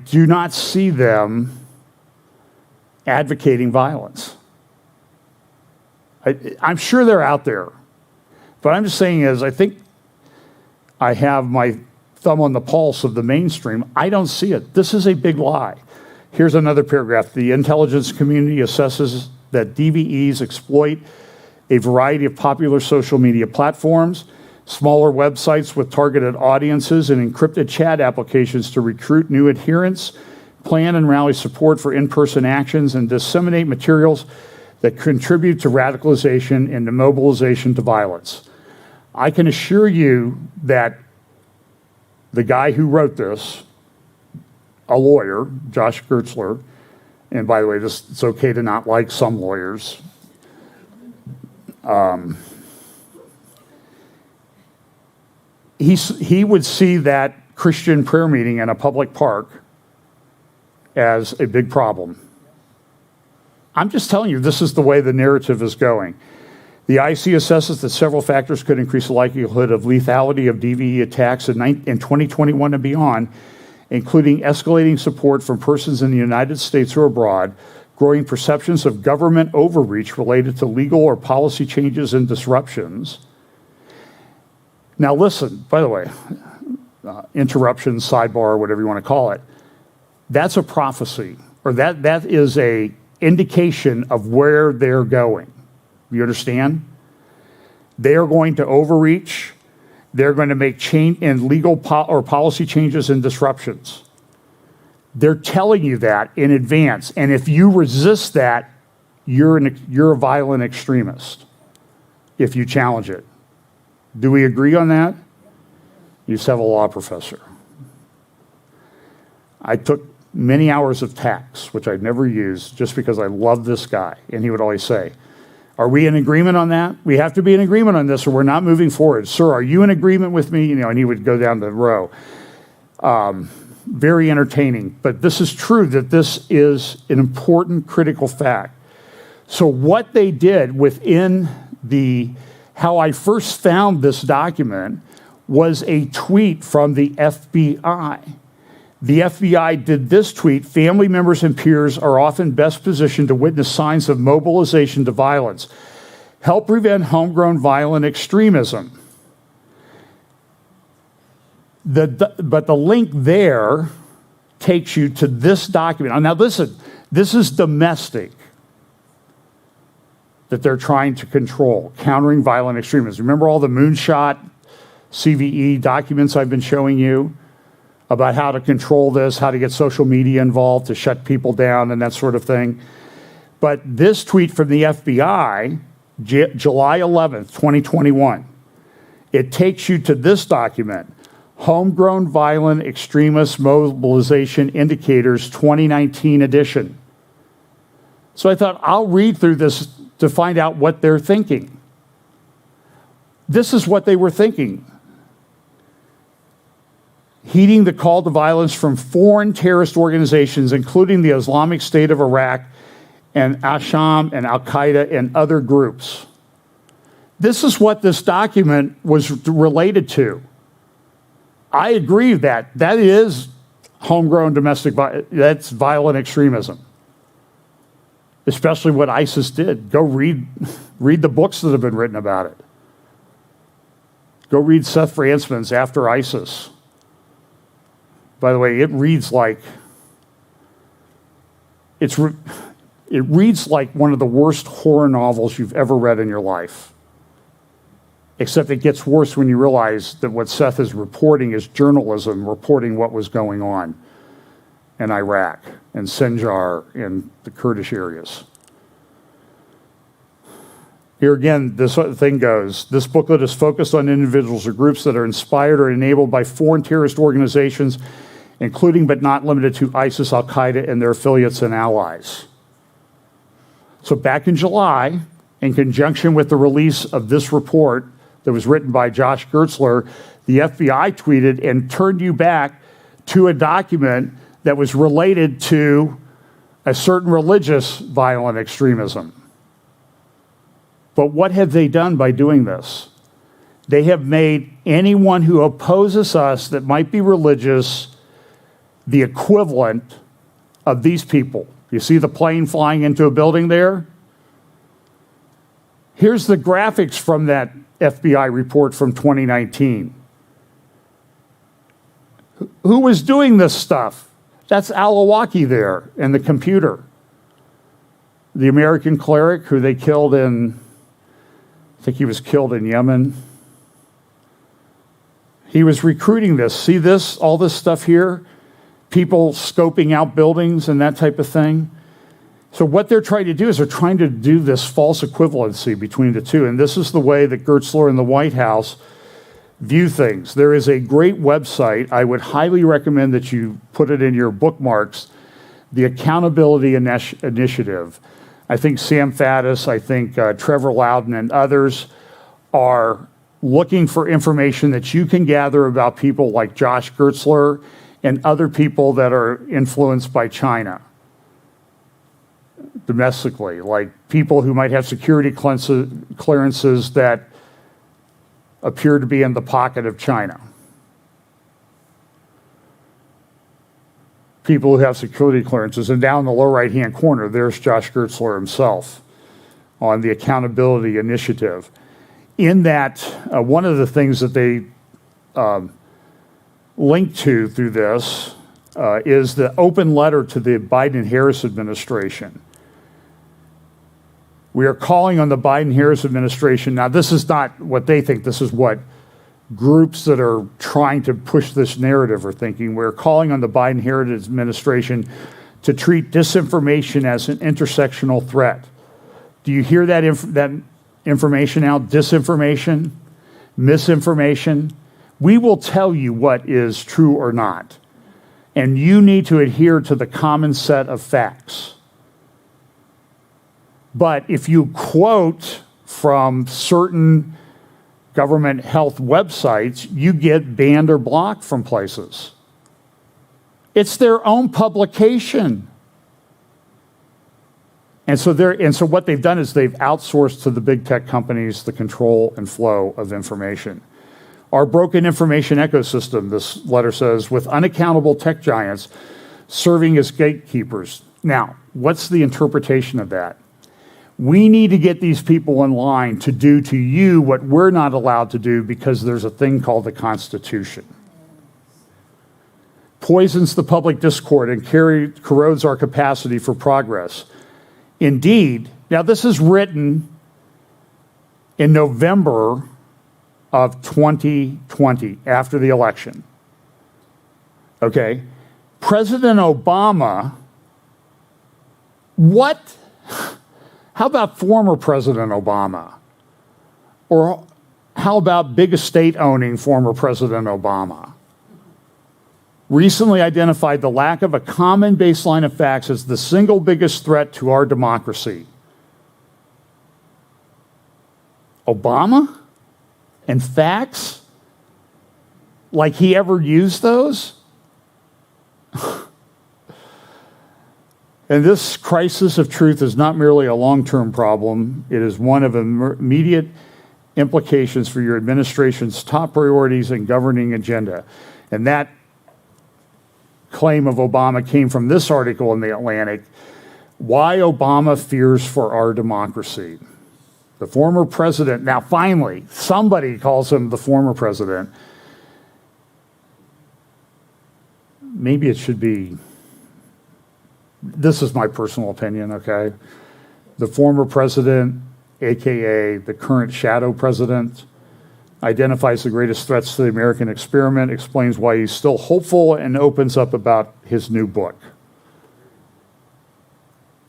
S1: do not see them advocating violence. I'm sure they're out there. But I'm just saying is, I think I have my thumb on the pulse of the mainstream. I don't see it. This is a big lie. Here's another paragraph. The intelligence community assesses that DVEs exploit a variety of popular social media platforms, smaller websites with targeted audiences, and encrypted chat applications to recruit new adherents, plan and rally support for in-person actions, and disseminate materials that contribute to radicalization and demobilization to violence. I can assure you that the guy who wrote this, a lawyer, Josh Gertzler, and by the way, it's okay to not like some lawyers. He would see that Christian prayer meeting in a public park as a big problem. I'm just telling you, this is the way the narrative is going. The IC assesses that several factors could increase the likelihood of lethality of DVE attacks in 2021 and beyond, including escalating support from persons in the United States or abroad, growing perceptions of government overreach related to legal or policy changes and disruptions. Now listen, by the way, interruption, sidebar, whatever you want to call it, that's a prophecy, or that is a indication of where they're going. You understand? They are going to overreach. They're going to make change in legal or policy changes and disruptions. They're telling you that in advance. And if you resist that, you're a violent extremist if you challenge it. Do we agree on that? You just have a law professor. I took many hours of tax, which I've never used, just because I love this guy. And he would always say, are we in agreement on that? We have to be in agreement on this or we're not moving forward. Sir, are you in agreement with me? And he would go down the row. Very entertaining. But this is true that this is an important critical fact. So what they did within how I first found this document was a tweet from the FBI. The FBI did this tweet: family members and peers are often best positioned to witness signs of mobilization to violence. Help prevent homegrown violent extremism. But the link there takes you to this document. Now listen, this is domestic that they're trying to control, countering violent extremism. Remember all the moonshot CVE documents I've been showing you about how to control this, how to get social media involved to shut people down and that sort of thing. But this tweet from the FBI, July 11th, 2021, It takes you to this document, Homegrown Violent Extremist Mobilization Indicators 2019 edition. So I thought, I'll read through this to find out what they're thinking. This is what they were thinking. Heeding the call to violence from foreign terrorist organizations, including the Islamic State of Iraq and Asham and Al-Qaeda and other groups. This is what this document was related to. I agree that that is homegrown domestic violence. That's violent extremism, especially what ISIS did. Go read the books that have been written about it. Go read Seth Ransman's After ISIS. By the way, it reads like one of the worst horror novels you've ever read in your life. Except it gets worse when you realize that what Seth is reporting is journalism reporting what was going on in Iraq and Sinjar and the Kurdish areas. Here again, this thing goes. This booklet is focused on individuals or groups that are inspired or enabled by foreign terrorist organizations, including but not limited to ISIS, Al-Qaeda, and their affiliates and allies. So back in July, in conjunction with the release of this report that was written by Josh Gertzler, the FBI tweeted and turned you back to a document that was related to a certain religious violent extremism. But what have they done by doing this? They have made anyone who opposes us that might be religious the equivalent of these people. You see the plane flying into a building there? Here's the graphics from that FBI report from 2019. Who was doing this stuff? That's Al-Awlaki there in the computer. The American cleric who they killed in, I think he was killed in Yemen. He was recruiting this. See this, all this stuff here? People scoping out buildings and that type of thing. So what they're trying to do is they're trying to do this false equivalency between the two. And this is the way that Gertzler and the White House view things. There is a great website. I would highly recommend that you put it in your bookmarks, the Accountability Initiative. I think Sam Faddis, I think Trevor Loudon and others are looking for information that you can gather about people like Josh Gertzler and other people that are influenced by China domestically, like people who might have security clearances that appear to be in the pocket of China. People who have security clearances. And down in the lower right-hand corner, there's Josh Gertzler himself on the Accountability Initiative. In that, one of the things that they link to through this is the open letter to the Biden-Harris administration. We are calling on the Biden-Harris administration. Now, this is not what they think. This is what groups that are trying to push this narrative are thinking. We're calling on the Biden-Harris administration to treat disinformation as an intersectional threat. Do you hear that information out? Disinformation, misinformation. We will tell you what is true or not. And you need to adhere to the common set of facts. But if you quote from certain government health websites, you get banned or blocked from places. It's their own publication. And so what they've done is they've outsourced to the big tech companies the control and flow of information. Our broken information ecosystem, this letter says, with unaccountable tech giants serving as gatekeepers. Now, what's the interpretation of that? We need to get these people in line to do to you what we're not allowed to do because there's a thing called the Constitution. Poisons the public discord and corrodes our capacity for progress. Indeed, now this is written in November of 2020, after the election. Okay? President Obama, how about former President Obama? Or How about big estate owning former President Obama? Recently identified the lack of a common baseline of facts as the single biggest threat to our democracy. Obama? And facts? Like he ever used those? And this crisis of truth is not merely a long-term problem. It is one of immediate implications for your administration's top priorities and governing agenda. And that claim of Obama came from this article in The Atlantic, Why Obama Fears for Our Democracy. The former president, now finally, somebody calls him the former president. Maybe it should be, this is my personal opinion, okay? The former president, AKA the current shadow president, identifies the greatest threats to the American experiment, explains why he's still hopeful, and opens up about his new book.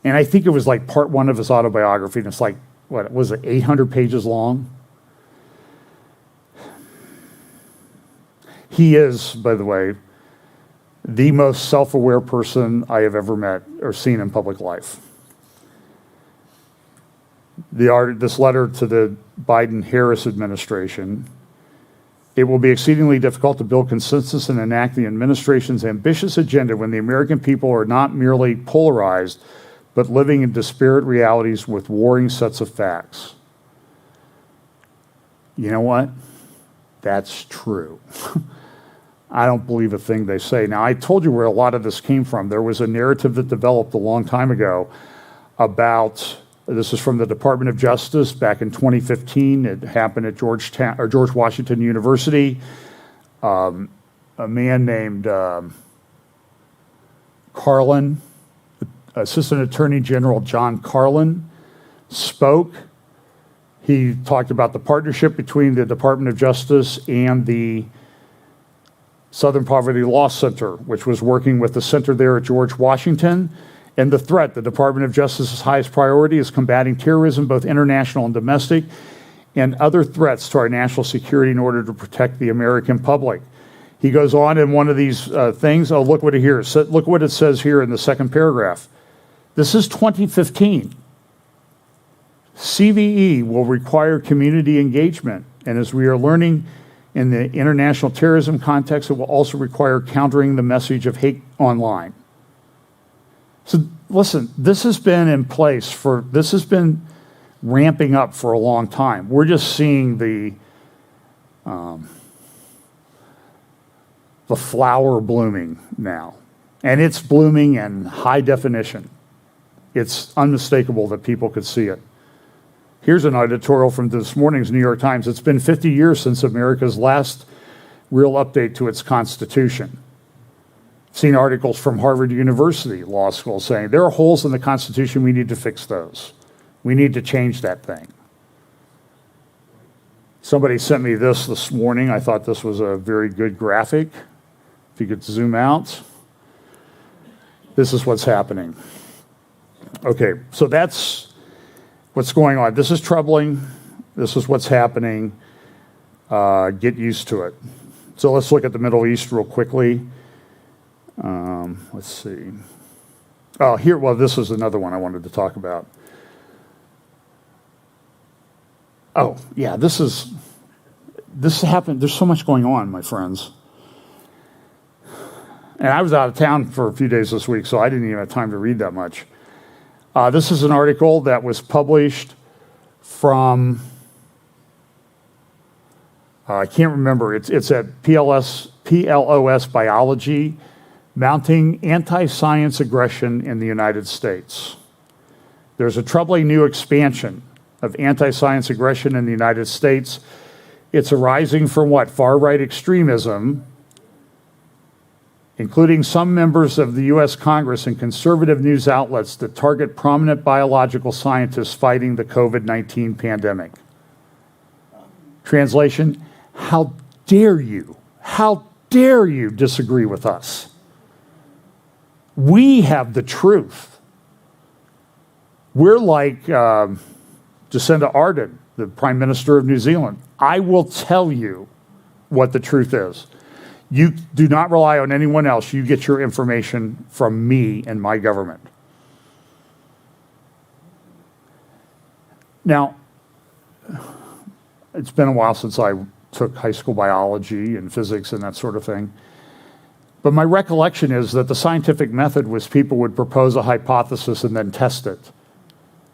S1: And I think it was like part one of his autobiography, and it's like, what was it, 800 pages long? He is, by the way, the most self-aware person I have ever met or seen in public life. This letter to the Biden-Harris administration, it will be exceedingly difficult to build consensus and enact the administration's ambitious agenda when the American people are not merely polarized, but living in disparate realities with warring sets of facts. You know what? That's true. I don't believe a thing they say. Now, I told you where a lot of this came from. There was a narrative that developed a long time ago about, this is from the Department of Justice back in 2015. It happened at George Washington University. A man named Carlin, Assistant Attorney General John Carlin, spoke. He talked about the partnership between the Department of Justice and the Southern Poverty Law Center, which was working with the center there at George Washington, and the threat. The Department of Justice's highest priority is combating terrorism, both international and domestic, and other threats to our national security in order to protect the American public. He goes on in one of these things. Oh, look what it here. Look what it says here in the second paragraph. This is 2015. CVE will require community engagement, and as we are learning in the international terrorism context, it will also require countering the message of hate online. So listen, this has been in place this has been ramping up for a long time. We're just seeing the flower blooming now. And it's blooming in high definition. It's unmistakable that people could see it. Here's an editorial from this morning's New York Times. It's been 50 years since America's last real update to its Constitution. I've seen articles from Harvard University Law School saying there are holes in the Constitution, we need to fix those. We need to change that thing. Somebody sent me this morning. I thought this was a very good graphic. If you could zoom out. This is what's happening. Okay, so that's what's going on. This is troubling. This is what's happening. Get used to it. So let's look at the Middle East real quickly. Let's see. Oh, here, well, this is another one I wanted to talk about. Oh, yeah, this happened. There's so much going on, my friends. And I was out of town for a few days this week, so I didn't even have time to read that much. This is an article that was published from, I can't remember, it's at PLOS Biology, Mounting Anti-Science Aggression in the United States. There's a troubling new expansion of anti-science aggression in the United States. It's arising from what? Far-right extremism, including some members of the U.S. Congress and conservative news outlets that target prominent biological scientists fighting the COVID-19 pandemic. Translation, how dare you disagree with us? We have the truth. We're like Jacinda Ardern, the Prime Minister of New Zealand. I will tell you what the truth is. You do not rely on anyone else. You get your information from me and my government. Now, it's been a while since I took high school biology and physics and that sort of thing. But my recollection is that the scientific method was people would propose a hypothesis and then test it.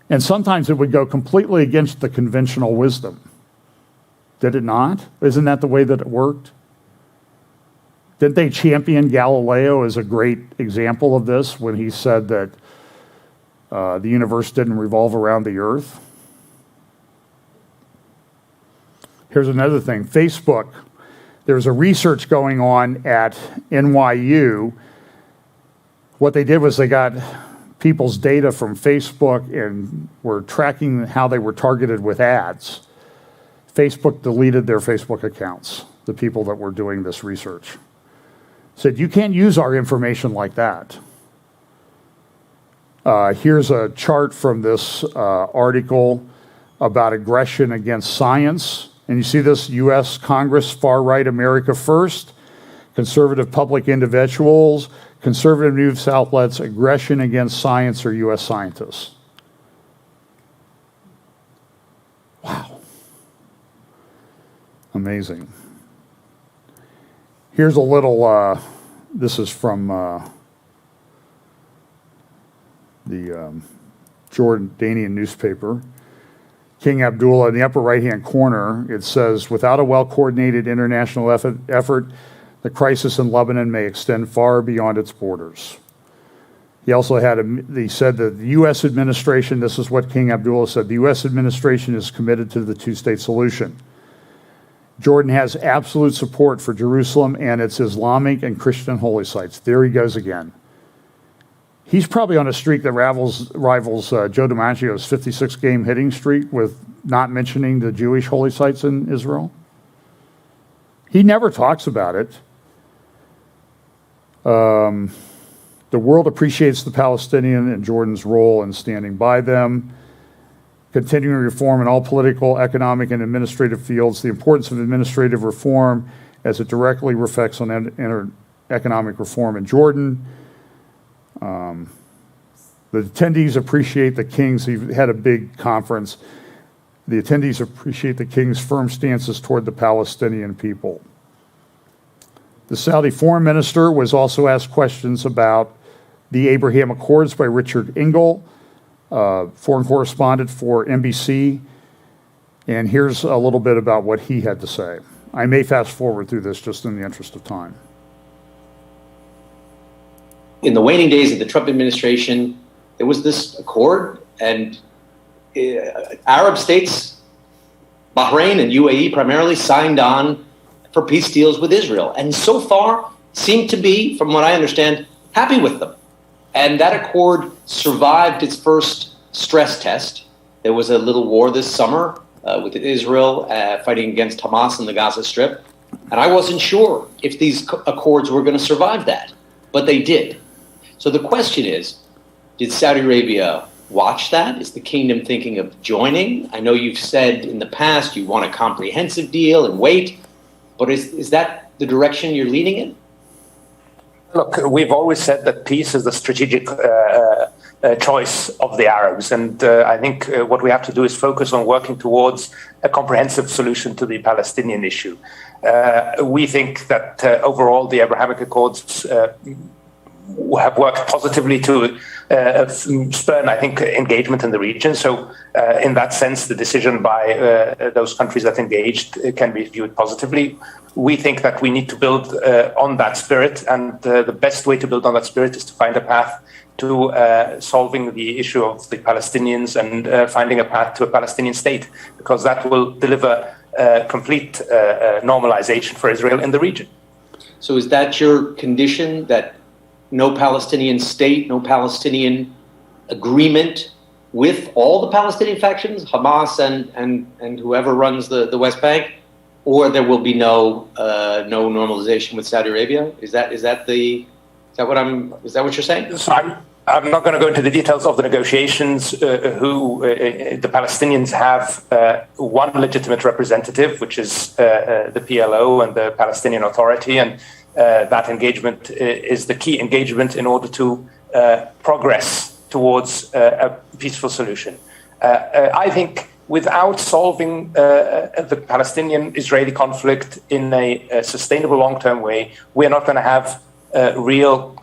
S1: And sometimes it would go completely against the conventional wisdom. Did it not? Isn't that the way that it worked? Didn't they champion Galileo as a great example of this when he said that the universe didn't revolve around the earth? Here's another thing. Facebook, there's a research going on at NYU. What they did was they got people's data from Facebook and were tracking how they were targeted with ads. Facebook deleted their Facebook accounts, the people that were doing this research. Said, you can't use our information like that. Here's a chart from this article about aggression against science. And you see this, U.S. Congress, far-right America first, conservative public individuals, conservative news outlets, aggression against science or U.S. scientists. Wow. Amazing. Here's a little, this is from the Jordanian newspaper. King Abdullah, in the upper right-hand corner, it says, without a well-coordinated international effort, the crisis in Lebanon may extend far beyond its borders. He also he said that the U.S. administration, this is what King Abdullah said, the U.S. administration is committed to the two-state solution. Jordan has absolute support for Jerusalem and its Islamic and Christian holy sites. There he goes again. He's probably on a streak that rivals Joe DiMaggio's 56-game hitting streak with not mentioning the Jewish holy sites in Israel. He never talks about it. The world appreciates the Palestinian and Jordan's role in standing by them. Continuing reform in all political, economic, and administrative fields. The importance of administrative reform as it directly reflects on economic reform in Jordan. The attendees appreciate the king's, he had a big conference. The attendees appreciate the king's firm stances toward the Palestinian people. The Saudi foreign minister was also asked questions about the Abraham Accords by Richard Engel, foreign correspondent for NBC. And here's a little bit about what he had to say. I may fast forward through this just in the interest of time.
S2: In the waning days of the Trump administration, there was this accord, and Arab states, Bahrain and UAE primarily, signed on for peace deals with Israel, and so far seem to be, from what I understand, happy with them. And that accord survived its first stress test. There was a little war this summer with Israel fighting against Hamas in the Gaza Strip, and I wasn't sure if these accords were going to survive that, but they did. So the question is, did Saudi Arabia watch that? Is the kingdom thinking of joining? I know you've said in the past you want a comprehensive deal and wait, but is that the direction you're leaning in?
S3: Look, we've always said that peace is the strategic choice of the Arabs. And I think what we have to do is focus on working towards a comprehensive solution to the Palestinian issue. We think that overall the Abrahamic Accords have worked positively to spurn, I think, engagement in the region. So in that sense, the decision by those countries that engaged can be viewed positively. We think that we need to build on that spirit, and the best way to build on that spirit is to find a path to solving the issue of the Palestinians and finding a path to a Palestinian state, because that will deliver complete normalization for Israel in the region.
S2: So is that your condition, that no Palestinian state, no Palestinian agreement with all the Palestinian factions, Hamas and whoever runs the West Bank, or there will be no normalization with Saudi Arabia? Is that what you're saying?
S3: So I'm not going to go into the details of the negotiations. The Palestinians have one legitimate representative, which is the PLO and the Palestinian Authority, and that engagement is the key engagement in order to progress towards a peaceful solution. I think without solving the Palestinian-Israeli conflict in a sustainable long-term way, we're not going to have real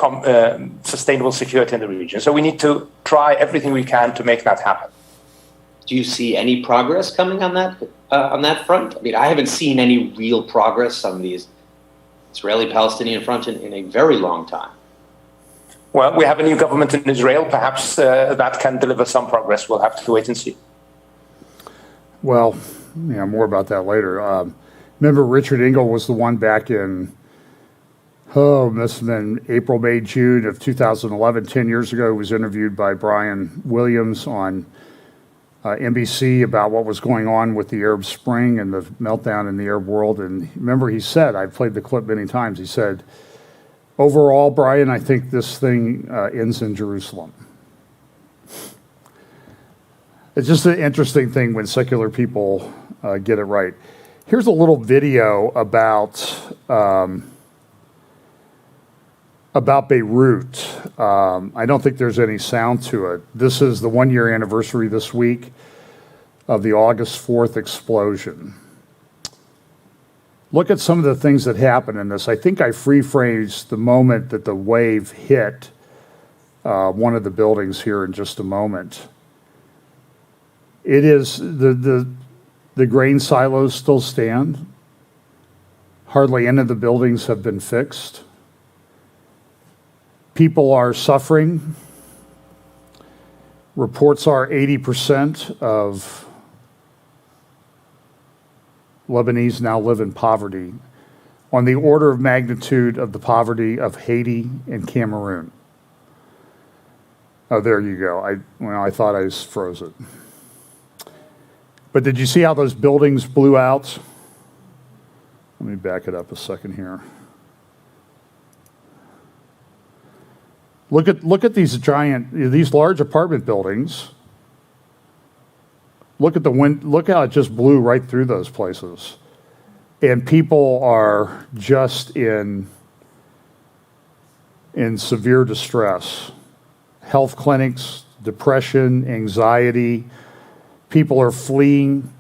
S3: sustainable security in the region. So we need to try everything we can to make that happen.
S2: Do you see any progress coming on that front? I mean, I haven't seen any real progress on the Israeli-Palestinian front in a very long time.
S3: Well, we have a new government in Israel. Perhaps that can deliver some progress. We'll have to wait and see.
S1: Well, yeah, more about that later. Remember, Richard Engel was the one back in, must have been April, May, June of 2011, 10 years ago. He was interviewed by Brian Williams on NBC about what was going on with the Arab Spring and the meltdown in the Arab world. And remember, he said, I've played the clip many times, he said, overall, Brian, I think this thing ends in Jerusalem. It's just an interesting thing when secular people get it right. Here's a little video about Beirut. I don't think there's any sound to it. This is the 1-year anniversary this week of the August 4th explosion. Look at some of the things that happened in this. I think I free-phrased the moment that the wave hit one of the buildings here in just a moment. It is, the grain silos still stand. Hardly any of the buildings have been fixed. People are suffering. Reports are 80% of Lebanese now live in poverty, on the order of magnitude of the poverty of Haiti and Cameroon. Oh, there you go. I thought I froze it. But did you see how those buildings blew out? Let me back it up a second here. Look at these large apartment buildings. Look how it just blew right through those places. And people are just in severe distress. Health clinics, depression, anxiety. People are fleeing.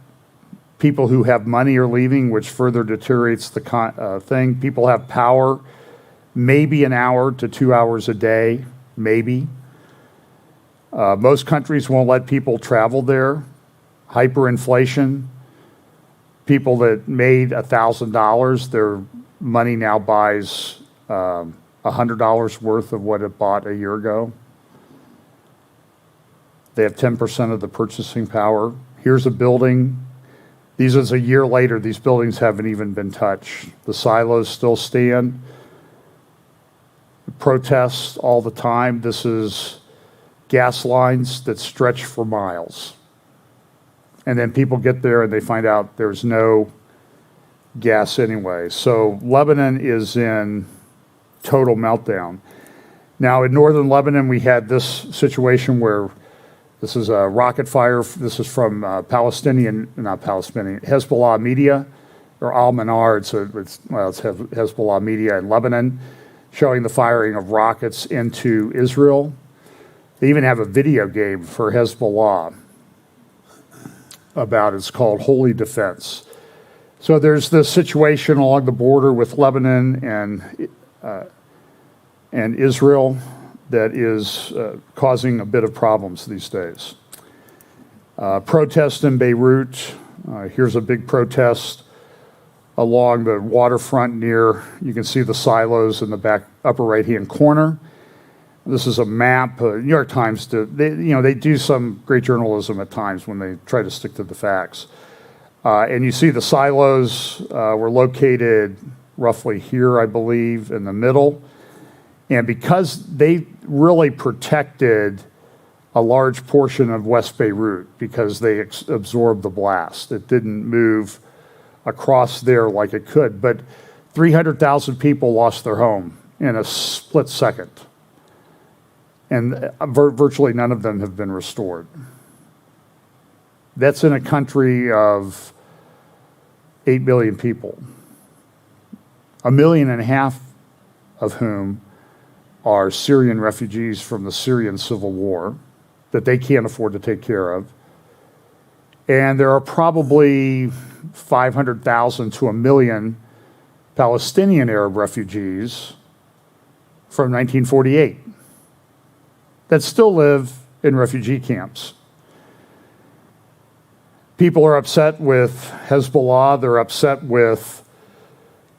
S1: People who have money are leaving, which further deteriorates the thing. People have power, maybe an hour to 2 hours a day, maybe. Most countries won't let people travel there. Hyperinflation. People that made $1,000, their money now buys $100 worth of what it bought a year ago. They have 10% of the purchasing power. Here's a building. These is a year later. These buildings haven't even been touched. The silos still stand. Protests all the time. This is gas lines that stretch for miles. And then people get there and they find out there's no gas anyway. So Lebanon is in total meltdown. Now in northern Lebanon, we had this situation where this is a rocket fire. This is from Hezbollah media, or Al-Manar. It's Hezbollah media in Lebanon, showing the firing of rockets into Israel. They even have a video game for Hezbollah about it. It's called Holy Defense. So there's this situation along the border with Lebanon and Israel that is causing a bit of problems these days. Protest in Beirut. Here's a big protest along the waterfront near, you can see the silos in the back upper right-hand corner. This is a map. New York Times, they do some great journalism at times when they try to stick to the facts. And you see the silos were located roughly here, I believe, in the middle. And because they really protected a large portion of West Beirut because they absorbed the blast, it didn't move across there like it could. But 300,000 people lost their home in a split second. and virtually none of them have been restored. That's in a country of 8 million people, 1.5 million of whom are Syrian refugees from the Syrian civil war that they can't afford to take care of. And there are probably 500,000 to 1 million Palestinian Arab refugees from 1948 that still live in refugee camps. People are upset with Hezbollah. They're upset with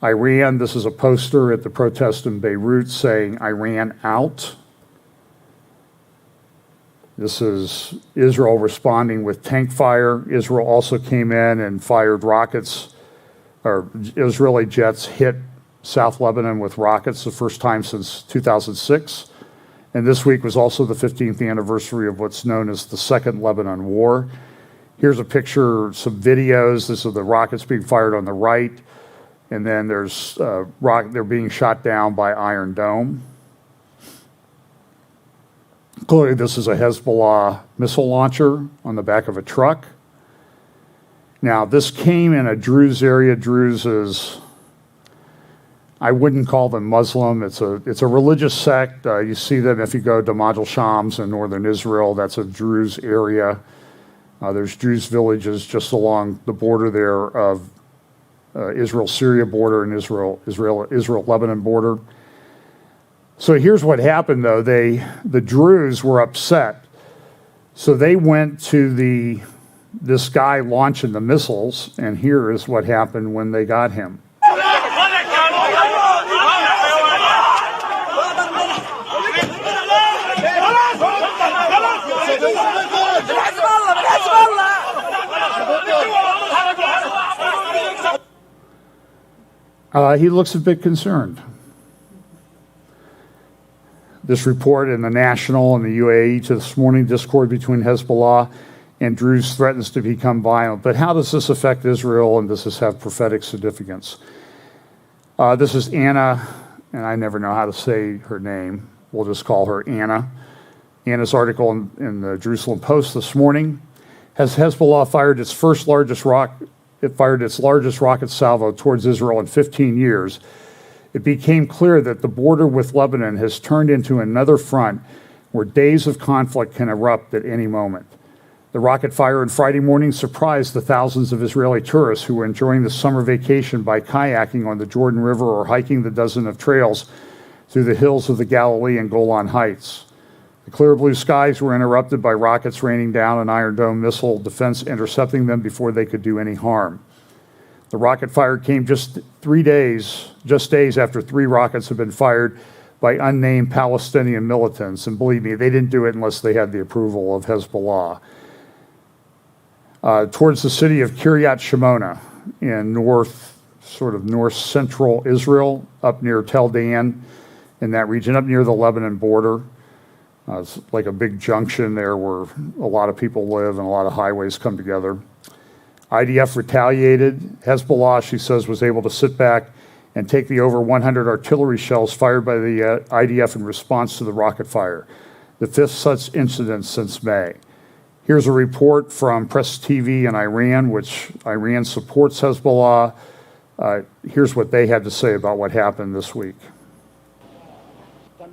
S1: Iran. This is a poster at the protest in Beirut saying Iran out. This is Israel responding with tank fire. Israel also came in and fired rockets, or Israeli jets hit South Lebanon with rockets the first time since 2006. And this week was also the 15th anniversary of what's known as the Second Lebanon War. Here's a picture, some videos. This is the rockets being fired on the right. And then there's they're being shot down by Iron Dome. Clearly, this is a Hezbollah missile launcher on the back of a truck. Now, this came in a Druze area. Druze is, I wouldn't call them Muslim. It's a religious sect. You see them if you go to Majal Shams in northern Israel. That's a Druze area. There's Druze villages just along the border there of Israel-Syria border and Israel-Lebanon border. So here's what happened, though. The Druze were upset. So they went to this guy launching the missiles, and here is what happened when they got him. He looks a bit concerned. This report in the National and the UAE to this morning, discord between Hezbollah and Druze threatens to become violent. But how does this affect Israel, and does this have prophetic significance? This is Anna, and I never know how to say her name. We'll just call her Anna. Anna's article in the Jerusalem Post this morning. Has Hezbollah fired its largest rocket salvo towards Israel in 15 years, it became clear that the border with Lebanon has turned into another front where days of conflict can erupt at any moment. The rocket fire on Friday morning surprised the thousands of Israeli tourists who were enjoying the summer vacation by kayaking on the Jordan River or hiking the dozen of trails through the hills of the Galilee and Golan Heights. The clear blue skies were interrupted by rockets raining down and Iron Dome missile defense intercepting them before they could do any harm. The rocket fire came just days after 3 rockets had been fired by unnamed Palestinian militants. And believe me, they didn't do it unless they had the approval of Hezbollah. Towards the city of Kiryat Shimona in north central Israel, up near Tel Dan, in that region, up near the Lebanon border. It's like a big junction there where a lot of people live and a lot of highways come together. IDF retaliated. Hezbollah, she says, was able to sit back and take the over 100 artillery shells fired by the IDF in response to the rocket fire, the 5th such incident since May. Here's a report from Press TV in Iran, which Iran supports Hezbollah. Here's what they had to say about what happened this week.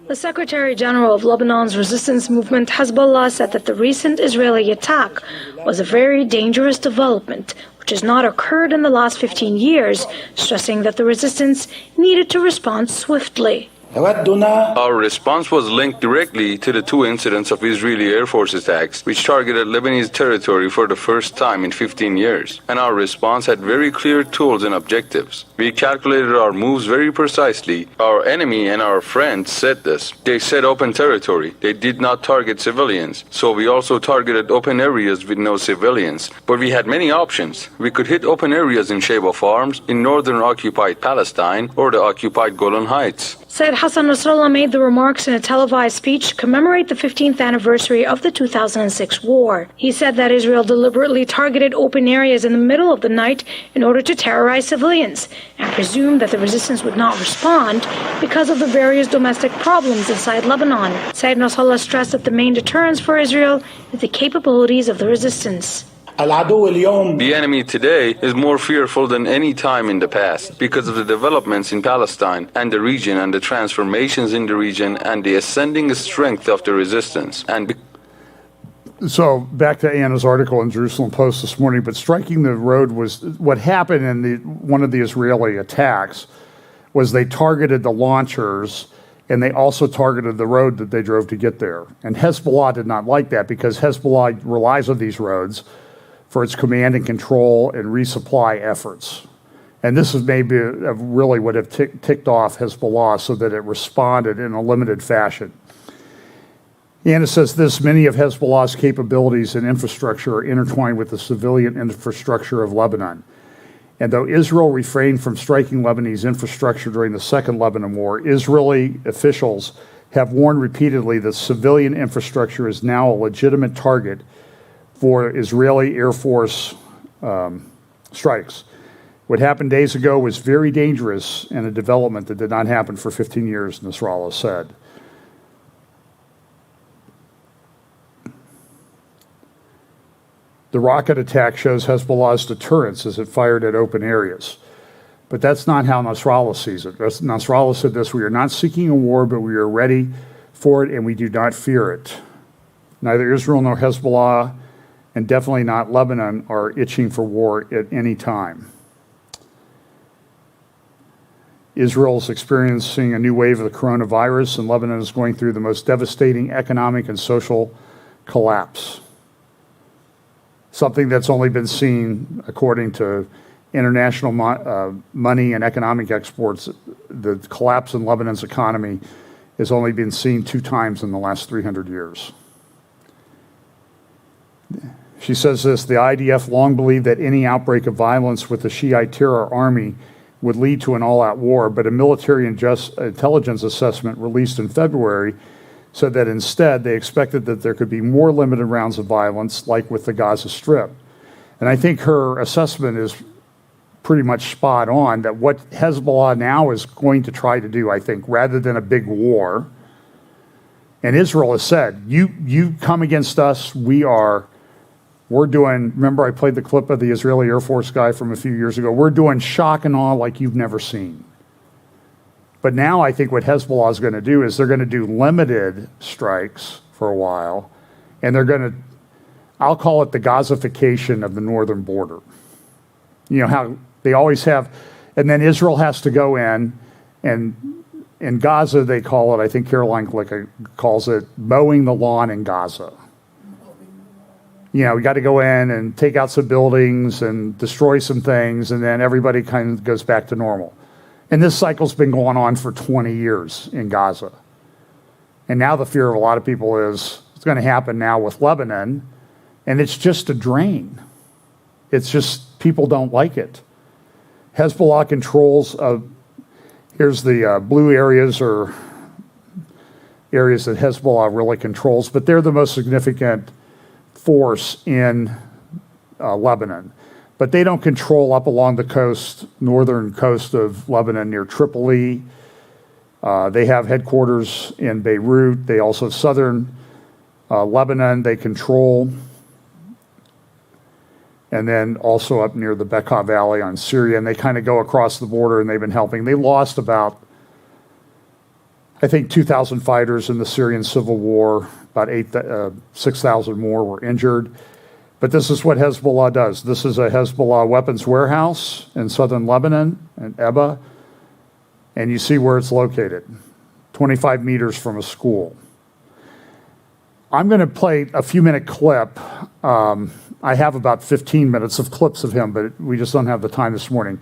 S4: The Secretary General of Lebanon's resistance movement, Hezbollah, said that the recent Israeli attack was a very dangerous development, which has not occurred in the last 15 years, stressing that the resistance needed to respond swiftly.
S5: Our response was linked directly to the 2 incidents of Israeli Air Force attacks, which targeted Lebanese territory for the first time in 15 years. And our response had very clear tools and objectives. We calculated our moves very precisely. Our enemy and our friends said this. They said open territory. They did not target civilians. So we also targeted open areas with no civilians. But we had many options. We could hit open areas in Sheba Farms, in northern occupied Palestine, or the occupied Golan Heights.
S4: Said Hassan Nasrallah made the remarks in a televised speech to commemorate the 15th anniversary of the 2006 war. He said that Israel deliberately targeted open areas in the middle of the night in order to terrorize civilians, and presumed that the resistance would not respond because of the various domestic problems inside Lebanon. Said Nasrallah stressed that the main deterrence for Israel is the capabilities of the resistance.
S5: The enemy today is more fearful than any time in the past because of the developments in Palestine and the region and the transformations in the region and the ascending strength of the resistance.
S1: So back to Anna's article in Jerusalem Post this morning, but striking the road was what happened in one of the Israeli attacks was they targeted the launchers and they also targeted the road that they drove to get there. And Hezbollah did not like that because Hezbollah relies on these roads for its command and control and resupply efforts. And this is maybe really what have ticked off Hezbollah so that it responded in a limited fashion. Anna says this: many of Hezbollah's capabilities and infrastructure are intertwined with the civilian infrastructure of Lebanon. And though Israel refrained from striking Lebanese infrastructure during the Second Lebanon War, Israeli officials have warned repeatedly that civilian infrastructure is now a legitimate target for Israeli Air Force strikes. What happened days ago was very dangerous and a development that did not happen for 15 years, Nasrallah said. The rocket attack shows Hezbollah's deterrence as it fired at open areas. But that's not how Nasrallah sees it. Nasrallah said this: we are not seeking a war, but we are ready for it and we do not fear it. Neither Israel nor Hezbollah, and definitely not Lebanon, are itching for war at any time. Israel is experiencing a new wave of the coronavirus, and Lebanon is going through the most devastating economic and social collapse. Something that's only been seen, according to international money and economic exports, the collapse in Lebanon's economy has only been seen 2 times in the last 300 years. She says this: the IDF long believed that any outbreak of violence with the Shiite terror army would lead to an all-out war, but a military intelligence assessment released in February said that instead they expected that there could be more limited rounds of violence, like with the Gaza Strip. And I think her assessment is pretty much spot on, that what Hezbollah now is going to try to do, I think, rather than a big war, and Israel has said, you come against us, we're doing, remember I played the clip of the Israeli Air Force guy from a few years ago, we're doing shock and awe like you've never seen. But now I think what Hezbollah is going to do is they're going to do limited strikes for a while, and they're going to, I'll call it the Gazification of the northern border. You know how they always have, and then Israel has to go in, and in Gaza they call it, I think Caroline Glick calls it, mowing the lawn in Gaza. You know, we got to go in and take out some buildings and destroy some things, and then everybody kind of goes back to normal. And this cycle's been going on for 20 years in Gaza. And now the fear of a lot of people is it's going to happen now with Lebanon, and it's just a drain. It's just people don't like it. Hezbollah controls, here's the blue areas, or areas that Hezbollah really controls, but they're the most significant force in Lebanon. But they don't control up along the coast, northern coast of Lebanon near Tripoli. They have headquarters in Beirut. They also have southern Lebanon they control. And then also up near the Bekaa Valley on Syria. And they kind of go across the border, and they've been helping. They lost about, I think, 2,000 fighters in the Syrian civil war. About 6,000 more were injured. But this is what Hezbollah does. This is a Hezbollah weapons warehouse in southern Lebanon, in Eba. And you see where it's located, 25 meters from a school. I'm going to play a few-minute clip. I have about 15 minutes of clips of him, but we just don't have the time this morning.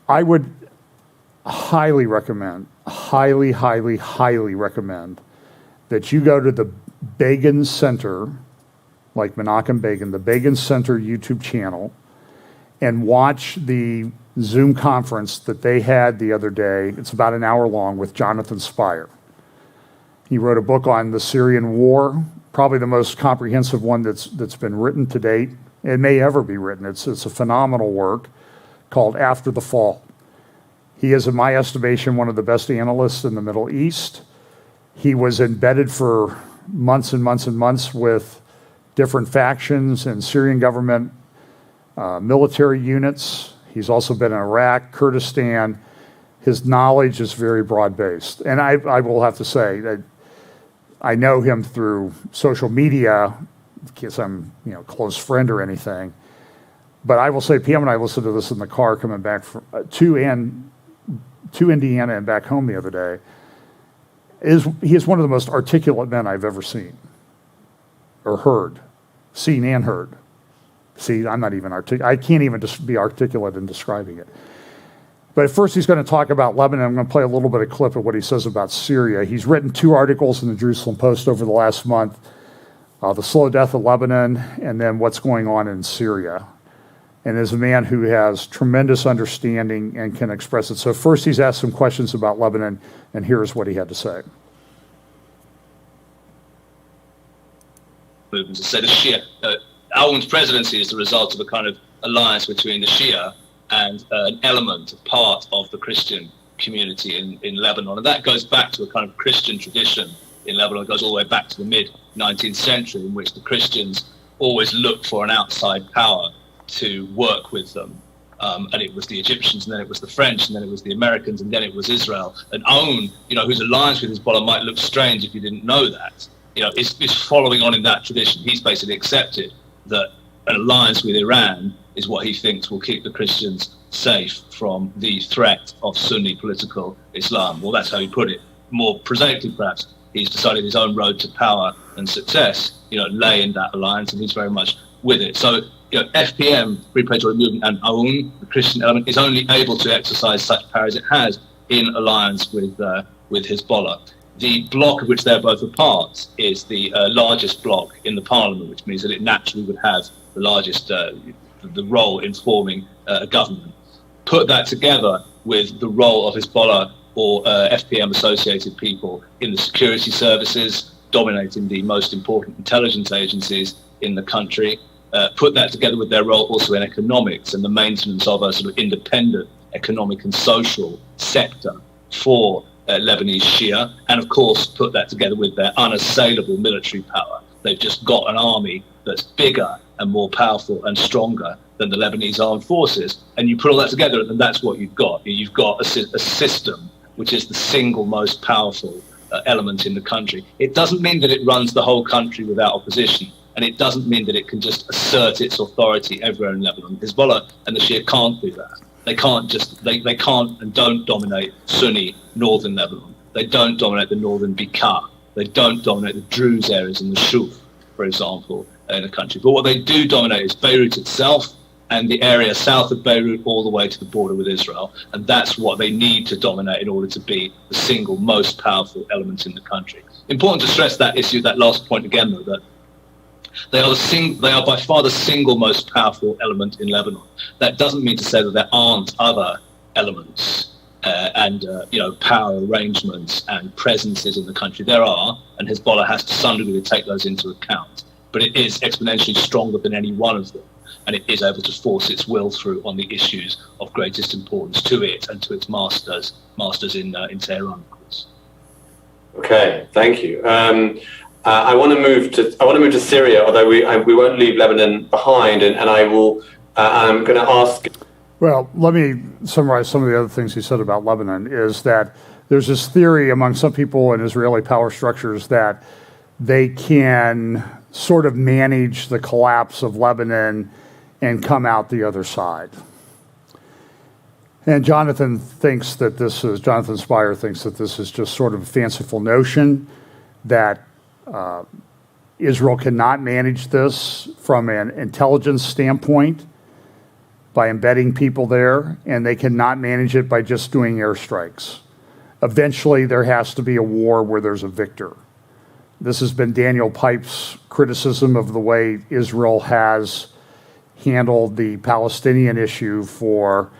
S1: I would highly recommend, highly recommend that you go to the Begin Center, like Menachem Begin, the Begin Center YouTube channel, and watch the Zoom conference that they had the other day. It's about an hour long with Jonathan Spire. He wrote a book on the Syrian war, probably the most comprehensive one that's been written to date. It may ever be written. It's a phenomenal work called After the Fall. He is, in my estimation, one of the best analysts in the Middle East. He was embedded for months and months and months with different factions and Syrian government military units. He's also been in Iraq, Kurdistan. His knowledge is very broad-based. And I will have to say that I know him through social media, because I'm a close friend or anything. But I will say, PM and I listened to this in the car coming back to Indiana and back home the other day. He is one of the most articulate men I've ever seen or heard, seen and heard. See, I'm not even I can't even just be articulate in describing it. But first he's going to talk about Lebanon. I'm going to play a little bit of clip of what he says about Syria. He's written 2 articles in the Jerusalem Post over the last month, The Slow Death of Lebanon, and then What's Going On in Syria. And is a man who has tremendous understanding and can express it. So first he's asked some questions about Lebanon, and here's what he had to say.
S6: Movement to say the Shia. Aoun's presidency is the result of a kind of alliance between the Shia and an element, a part of the Christian community in Lebanon. And that goes back to a kind of Christian tradition in Lebanon. It goes all the way back to the mid-19th century, in which the Christians always looked for an outside power to work with them. And it was the Egyptians, and then it was the French, and then it was the Americans, and then it was Israel. And Aoun, whose alliance with Hezbollah might look strange if you didn't know that, is following on in that tradition. He's basically accepted that an alliance with Iran is what he thinks will keep the Christians safe from the threat of Sunni political Islam. Well, that's how he put it. More prosaically, perhaps, he's decided his own road to power and success, lay in that alliance, and he's very much with it. So, FPM, Free Patriotic Movement, and Aoun, the Christian element, is only able to exercise such power as it has in alliance with Hezbollah. The bloc of which they're both a part is the largest bloc in the parliament, which means that it naturally would have the largest the role in forming a government. Put that together with the role of Hezbollah or FPM-associated people in the security services, dominating the most important intelligence agencies in the country. Put that together with their role also in economics and the maintenance of a sort of independent economic and social sector for Lebanese Shia, and of course put that together with their unassailable military power. They've just got an army that's bigger and more powerful and stronger than the Lebanese armed forces, and you put all that together and that's what you've got. You've got a system which is the single most powerful element in the country. It doesn't mean that it runs the whole country without opposition, and it doesn't mean that it can just assert its authority everywhere in Lebanon. Hezbollah and the Shia can't do that. They can't and don't dominate Sunni northern Lebanon. They don't dominate the northern Bekaa. They don't dominate the Druze areas in the Shuf, for example, in the country. But what they do dominate is Beirut itself and the area south of Beirut all the way to the border with Israel. And that's what they need to dominate in order to be the single most powerful element in the country. Important to stress that issue, that last point again, though, that they are by far the single most powerful element in Lebanon. That doesn't mean to say that there aren't other elements and power arrangements and presences in the country. There are, and Hezbollah has to some degree to take those into account. But it is exponentially stronger than any one of them, and it is able to force its will through on the issues of greatest importance to it and to its masters in Tehran, of course.
S7: Okay, thank you. I want to move to Syria, although we won't leave Lebanon behind, and I will. I'm going to ask.
S1: Well, let me summarize some of the other things he said about Lebanon. Is that there's this theory among some people in Israeli power structures that they can sort of manage the collapse of Lebanon and come out the other side. And Jonathan Spire thinks that this is just sort of a fanciful notion, that Israel cannot manage this from an intelligence standpoint by embedding people there, and they cannot manage it by just doing airstrikes. Eventually, there has to be a war where there's a victor. This has been Daniel Pipe's criticism of the way Israel has handled the Palestinian issue for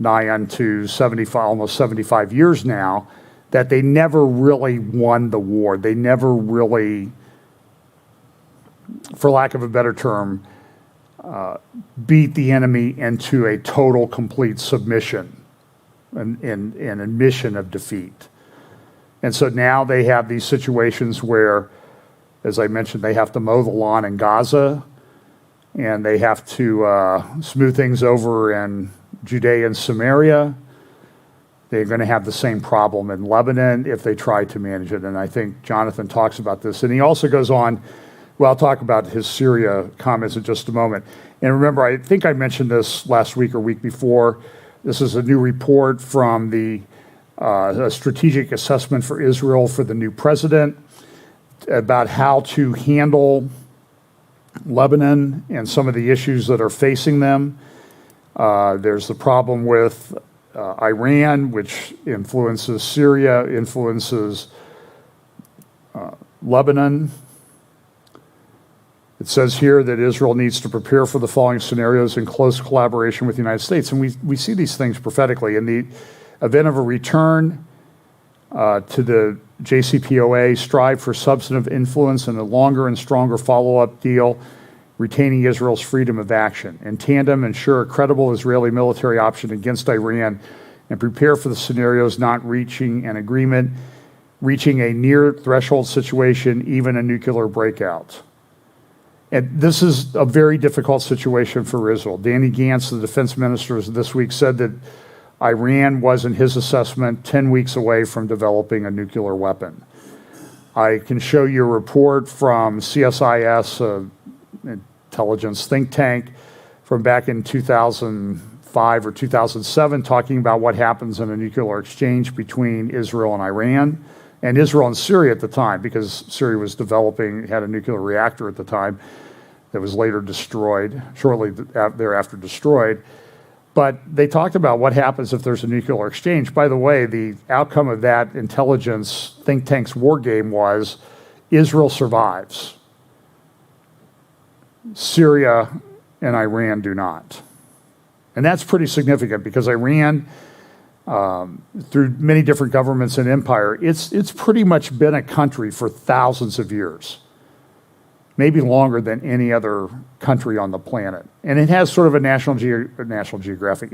S1: nigh unto 75, almost 75 years now, that they never really won the war. They never really, for lack of a better term, beat the enemy into a total, complete submission and admission of defeat. And so now they have these situations where, as I mentioned, they have to mow the lawn in Gaza, and they have to smooth things over in Judea and Samaria. They're going to have the same problem in Lebanon if they try to manage it. And I think Jonathan talks about this. And he also goes on, well, I'll talk about his Syria comments in just a moment. And remember, I think I mentioned this last week or week before. This is a new report from the Strategic Assessment for Israel for the new president about how to handle Lebanon and some of the issues that are facing them. There's the problem with Iran, which influences Syria, influences Lebanon. It says here that Israel needs to prepare for the following scenarios in close collaboration with the United States. And we see these things prophetically. In the event of a return to the JCPOA, strive for substantive influence and a longer and stronger follow-up deal, retaining Israel's freedom of action. In tandem, ensure a credible Israeli military option against Iran and prepare for the scenarios not reaching an agreement, reaching a near threshold situation, even a nuclear breakout. And this is a very difficult situation for Israel. Danny Gantz, the defense minister, this week said that Iran was, in his assessment, 10 weeks away from developing a nuclear weapon. I can show you a report from CSIS, intelligence think tank, from back in 2005 or 2007, talking about what happens in a nuclear exchange between Israel and Iran, and Israel and Syria at the time, because Syria was developing, had a nuclear reactor at the time that was later destroyed, shortly thereafter destroyed. But they talked about what happens if there's a nuclear exchange. By the way, the outcome of that intelligence think tank's war game was Israel survives. Syria and Iran do not. And that's pretty significant because Iran, through many different governments and empire, it's pretty much been a country for thousands of years. Maybe longer than any other country on the planet. And it has sort of a national geographic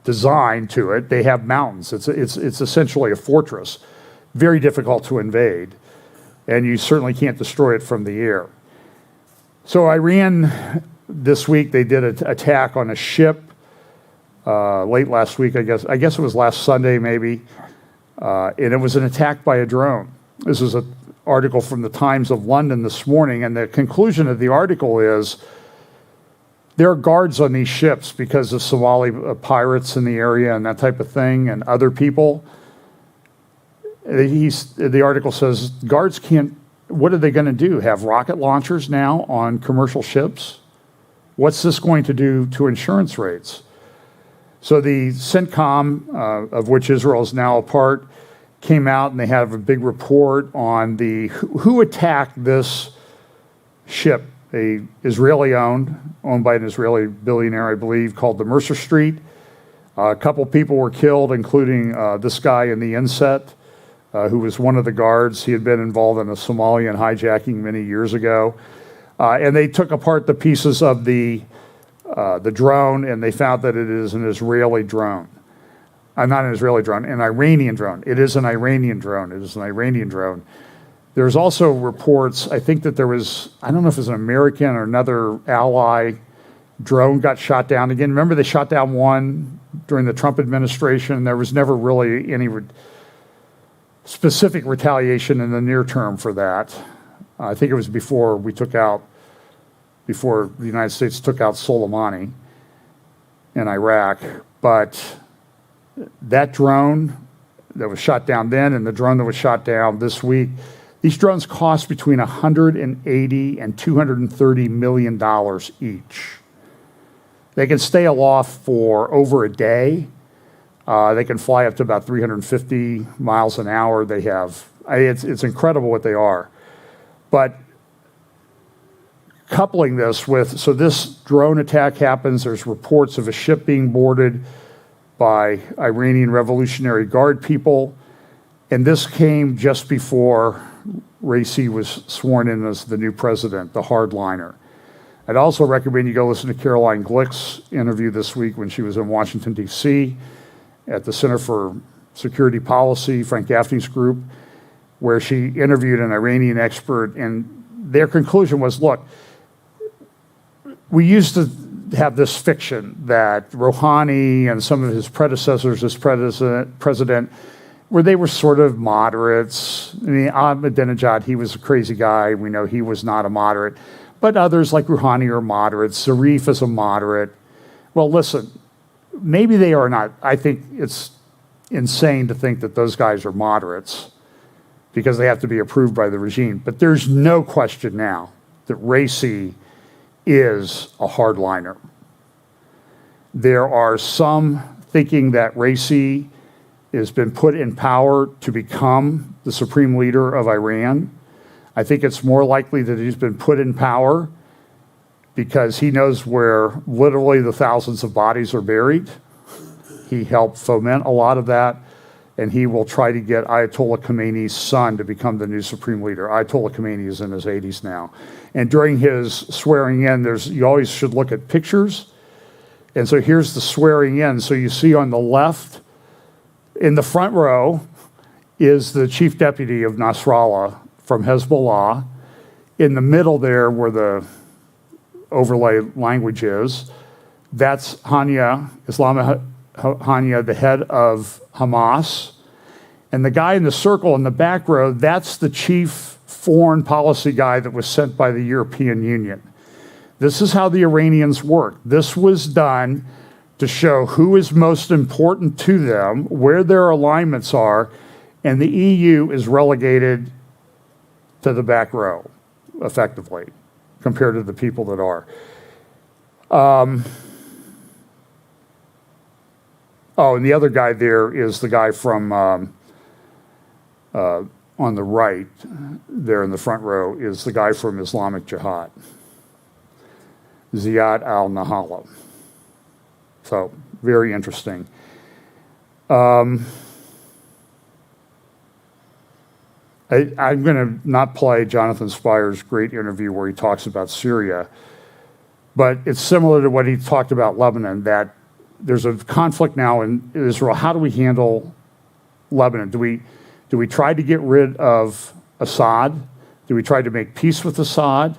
S1: design to it. They have mountains. It's essentially a fortress, very difficult to invade, and you certainly can't destroy it from the air. So Iran, this week, they did an attack on a ship late last week, I guess it was last Sunday maybe, and it was an attack by a drone. This is an article from the Times of London this morning, and the conclusion of the article is there are guards on these ships because of Somali pirates in the area and that type of thing, and other people. The article says guards can't, what are they going to do? Have rocket launchers now on commercial ships? What's this going to do to insurance rates? So the CENTCOM, of which Israel is now a part, came out and they have a big report on who attacked this ship, owned by an Israeli billionaire, I believe, called the Mercer Street. A couple people were killed, including this guy in the inset, who was one of the guards. He had been involved in a Somalian hijacking many years ago. And they took apart the pieces of the drone, and they found that it is an Israeli drone. Not an Israeli drone, an Iranian drone. It is an Iranian drone. It is an Iranian drone. There's also reports, I think that there was, I don't know if it was an American or another ally drone got shot down again. Remember they shot down one during the Trump administration? There was never really any specific retaliation in the near term for that. I think it was before the United States took out Soleimani in Iraq. But that drone that was shot down then and the drone that was shot down this week, these drones cost between $180 and $230 million each. They can stay aloft for over a day. They can fly up to about 350 miles an hour. They have, it's incredible what they are. But coupling this with, so this drone attack happens, there's reports of a ship being boarded by Iranian Revolutionary Guard people, and this came just before Raisi was sworn in as the new president, the hardliner. I'd also recommend you go listen to Caroline Glick's interview this week when she was in Washington, D.C. at the Center for Security Policy, Frank Gaffney's group, where she interviewed an Iranian expert, and their conclusion was, look, we used to have this fiction that Rouhani and some of his predecessors as president, where they were sort of moderates. I mean, Ahmadinejad, he was a crazy guy. We know he was not a moderate. But others like Rouhani are moderates. Zarif is a moderate. Well, listen, maybe they are not. I think it's insane to think that those guys are moderates because they have to be approved by the regime. But there's no question now that Raisi is a hardliner. There are some thinking that Raisi has been put in power to become the supreme leader of Iran. I think it's more likely that he's been put in power because he knows where literally the thousands of bodies are buried. He helped foment a lot of that, and he will try to get Ayatollah Khomeini's son to become the new supreme leader. Ayatollah Khomeini is in his 80s now. And during his swearing in, you always should look at pictures. And so here's the swearing in. So you see on the left, in the front row, is the chief deputy of Nasrallah from Hezbollah. In the middle there, where the overlay language is, that's Hania, Islamah Hania, the head of Hamas. And the guy in the circle in the back row, that's the chief foreign policy guy that was sent by the European Union. This is how the Iranians work. This was done to show who is most important to them, where their alignments are, and the EU is relegated to the back row, effectively, compared to the people that are. And the other guy there is the guy from on the right, there in the front row, is the guy from Islamic Jihad, Ziad al-Nahala. So, very interesting. I'm going to not play Jonathan Spires' great interview where he talks about Syria, but it's similar to what he talked about Lebanon, that there's a conflict now in Israel. How do we handle Lebanon? Do we try to get rid of Assad? Do we try to make peace with Assad?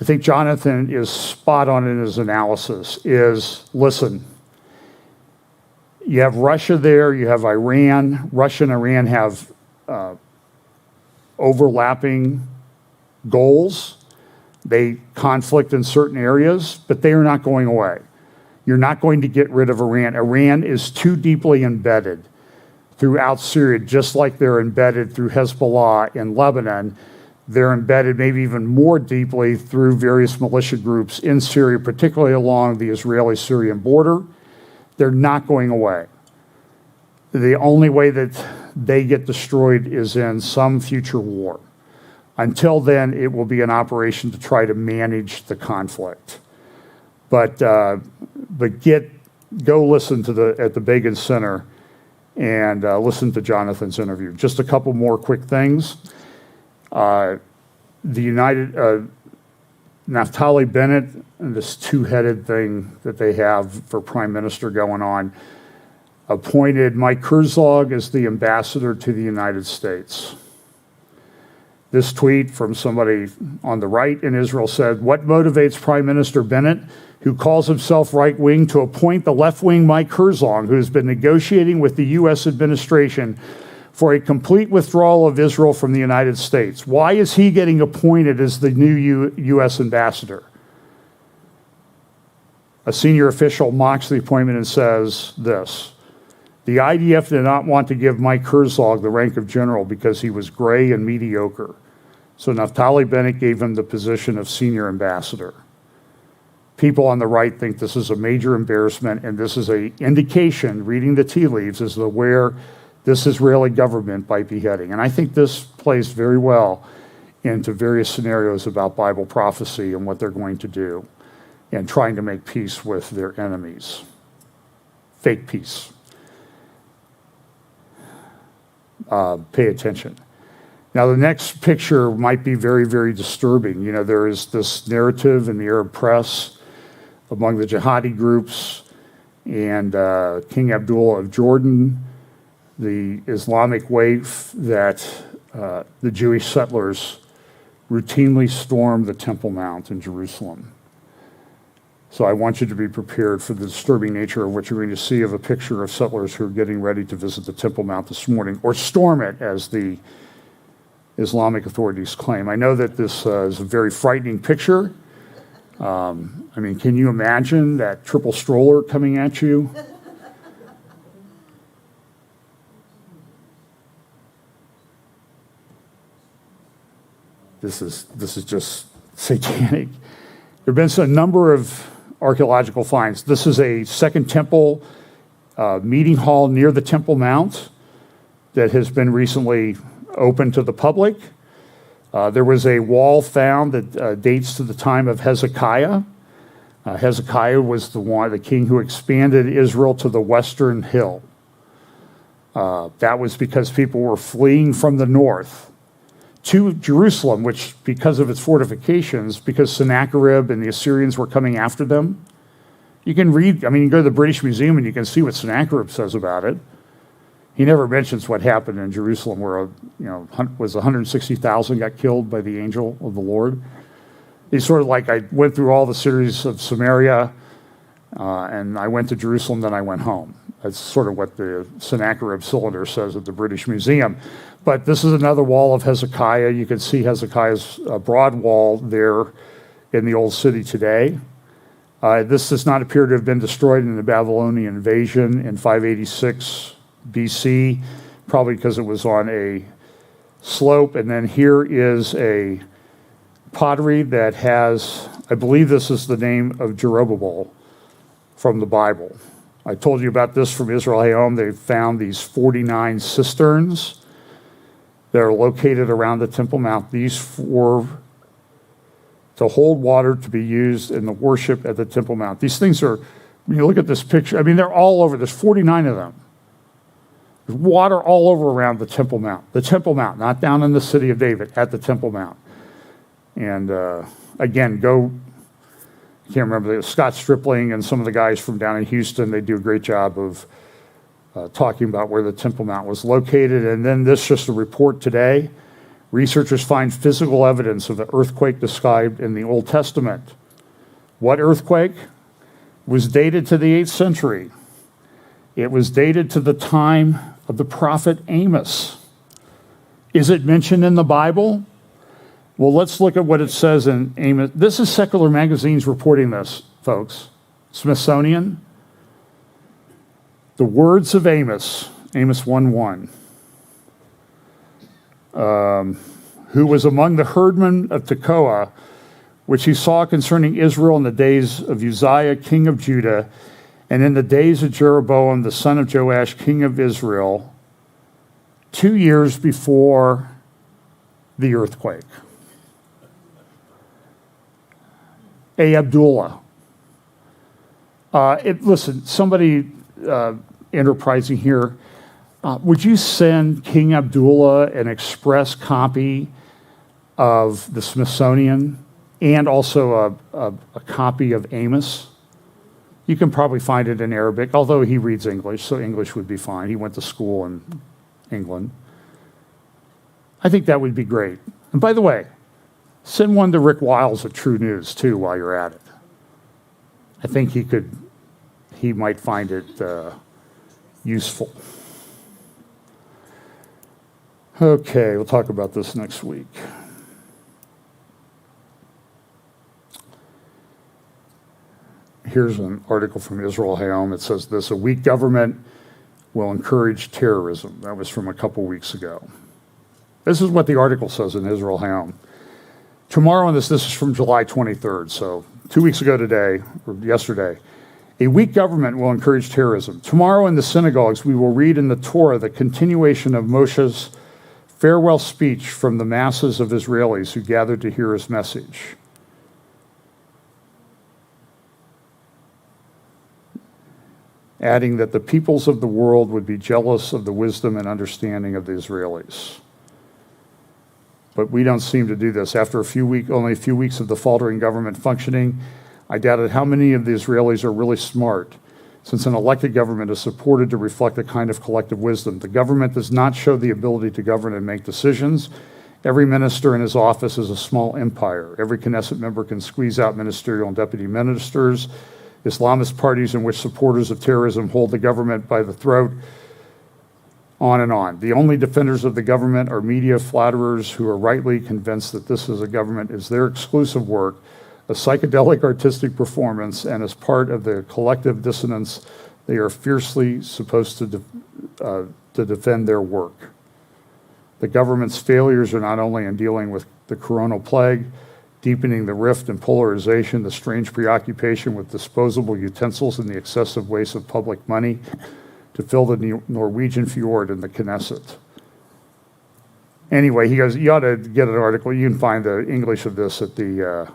S1: I think Jonathan is spot on in his analysis, listen, you have Russia there, you have Iran. Russia and Iran have overlapping goals. They conflict in certain areas, but they are not going away. You're not going to get rid of Iran. Iran is too deeply embedded throughout Syria, just like they're embedded through Hezbollah in Lebanon. They're embedded maybe even more deeply through various militia groups in Syria, particularly along the Israeli-Syrian border. They're not going away. The only way that they get destroyed is in some future war. Until then, it will be an operation to try to manage the conflict. But go listen to at the Begin Center and listen to Jonathan's interview. Just a couple more quick things. The Naftali Bennett, and this two-headed thing that they have for prime minister going on, appointed Mike Herzog as the ambassador to the United States. This tweet from somebody on the right in Israel said, "What motivates Prime Minister Bennett, who calls himself right-wing, to appoint the left-wing Mike Herzog, who has been negotiating with the U.S. administration for a complete withdrawal of Israel from the United States? Why is he getting appointed as the new U.S. ambassador?" A senior official mocks the appointment and says this: "The IDF did not want to give Mike Herzog the rank of general because he was gray and mediocre. So Naftali Bennett gave him the position of senior ambassador." People on the right think this is a major embarrassment, and this is an indication, reading the tea leaves, as to where this Israeli government might be heading. And I think this plays very well into various scenarios about Bible prophecy and what they're going to do, and trying to make peace with their enemies. Fake peace. Pay attention. Now, the next picture might be very, very disturbing. You know, there is this narrative in the Arab press among the jihadi groups and King Abdullah of Jordan, the Islamic waif, that the Jewish settlers routinely stormed the Temple Mount in Jerusalem. So I want you to be prepared for the disturbing nature of what you're going to see of a picture of settlers who are getting ready to visit the Temple Mount this morning, or storm it, as the Islamic authorities claim. I know that this is a very frightening picture. I mean, can you imagine that triple stroller coming at you? This is just satanic. There have been a number of archaeological finds. This is a Second Temple meeting hall near the Temple Mount that has been recently open to the public. There was a wall found that dates to the time of Hezekiah. Hezekiah was the king who expanded Israel to the western hill. That was because people were fleeing from the north to Jerusalem, which, because of its fortifications, because Sennacherib and the Assyrians were coming after them. You can read, I mean, you go to the British Museum and you can see what Sennacherib says about it. He never mentions what happened in Jerusalem, where, was 160,000 got killed by the angel of the Lord. He's sort of like, I went through all the cities of Samaria, and I went to Jerusalem, then I went home. That's sort of what the Sennacherib cylinder says at the British Museum. But this is another wall of Hezekiah. You can see Hezekiah's broad wall there in the old city today. This does not appear to have been destroyed in the Babylonian invasion in 586 BC, probably because it was on a slope. And then here is a pottery that has, I believe this is the name of Jeroboam from the Bible. I told you about this from Israel Hayom. They found these 49 cisterns that are located around the Temple Mount. These were to hold water to be used in the worship at the Temple Mount. These things are, when you look at this picture, I mean, they're all over. There's 49 of them. There's water all over around the Temple Mount. The Temple Mount, not down in the city of David, at the Temple Mount. And again, I can't remember, Scott Stripling and some of the guys from down in Houston, they do a great job of talking about where the Temple Mount was located. And then this, just a report today. Researchers find physical evidence of the earthquake described in the Old Testament. What earthquake? Was dated to the 8th century. It was dated to the time of the prophet Amos. Is it mentioned in the Bible? Well, let's look at what it says in Amos. This is Secular Magazine's reporting this, folks. Smithsonian. The words of Amos, Amos 1:1. Who was among the herdmen of Tekoa, which he saw concerning Israel in the days of Uzziah, king of Judah, and in the days of Jeroboam, the son of Joash, king of Israel, 2 years before the earthquake. Abdullah. Listen, somebody enterprising here, would you send King Abdullah an express copy of the Smithsonian and also a copy of Amos? You can probably find it in Arabic, although he reads English, so English would be fine. He went to school in England. I think that would be great. And by the way, send one to Rick Wiles at True News, too, while you're at it. I think he might find it useful. Okay, we'll talk about this next week. Here's an article from Israel Hayom. It says this: a weak government will encourage terrorism. That was from a couple weeks ago. This is what the article says in Israel Hayom. Tomorrow, and this is from July 23rd, so 2 weeks ago today, or yesterday, a weak government will encourage terrorism. Tomorrow in the synagogues, we will read in the Torah the continuation of Moshe's farewell speech from the masses of Israelis who gathered to hear his message. Adding that the peoples of the world would be jealous of the wisdom and understanding of the Israelis. But we don't seem to do this. After only a few weeks of the faltering government functioning, I doubted how many of the Israelis are really smart, since an elected government is supported to reflect a kind of collective wisdom. The government does not show the ability to govern and make decisions. Every minister in his office is a small empire. Every Knesset member can squeeze out ministerial and deputy ministers. Islamist parties in which supporters of terrorism hold the government by the throat, on and on. The only defenders of the government are media flatterers who are rightly convinced that this is a government is their exclusive work, a psychedelic artistic performance, and as part of the collective dissonance, they are fiercely supposed to defend their work. The government's failures are not only in dealing with the coronal plague, deepening the rift and polarization, the strange preoccupation with disposable utensils, and the excessive waste of public money to fill the Norwegian fjord and the Knesset. Anyway, he goes, you ought to get an article. You can find the English of this at the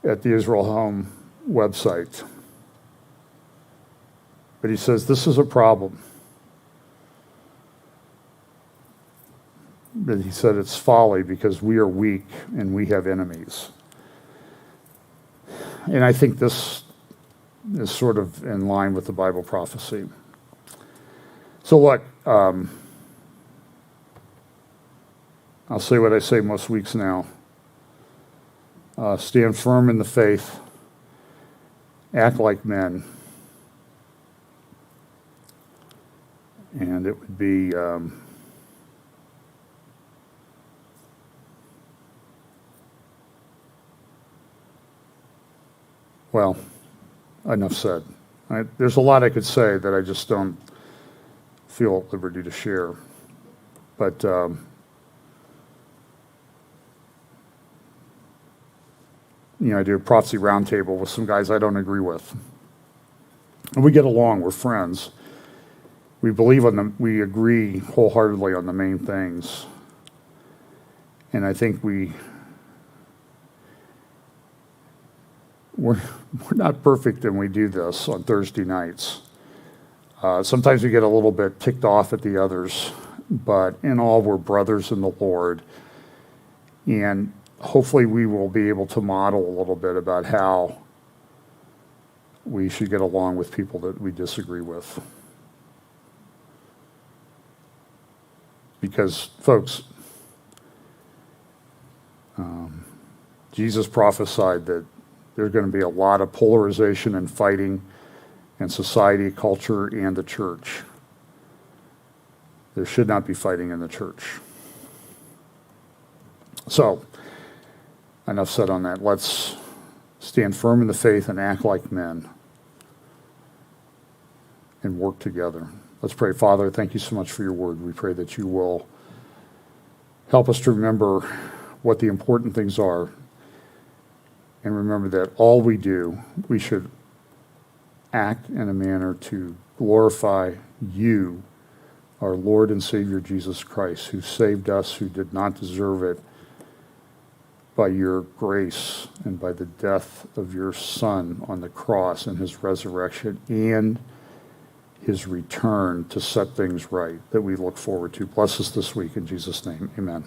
S1: Israel Home website. But he says, this is a problem. But he said it's folly because we are weak and we have enemies. And I think this is sort of in line with the Bible prophecy. So look, I'll say what I say most weeks now. Stand firm in the faith. Act like men. And it would be... well, enough said. There's a lot I could say that I just don't feel at liberty to share. But I do a prophecy roundtable with some guys I don't agree with. And we get along, we're friends. We we agree wholeheartedly on the main things. And I think we're not perfect, and we do this on Thursday nights. Sometimes we get a little bit ticked off at the others, but in all, we're brothers in the Lord. And hopefully we will be able to model a little bit about how we should get along with people that we disagree with. Because, folks, Jesus prophesied that there's going to be a lot of polarization and fighting in society, culture, and the church. There should not be fighting in the church. So, enough said on that. Let's stand firm in the faith and act like men and work together. Let's pray. Father, thank you so much for your word. We pray that you will help us to remember what the important things are. And remember that all we do, we should act in a manner to glorify you, our Lord and Savior Jesus Christ, who saved us, who did not deserve it, by your grace and by the death of your Son on the cross and his resurrection and his return to set things right that we look forward to. Bless us this week in Jesus' name. Amen.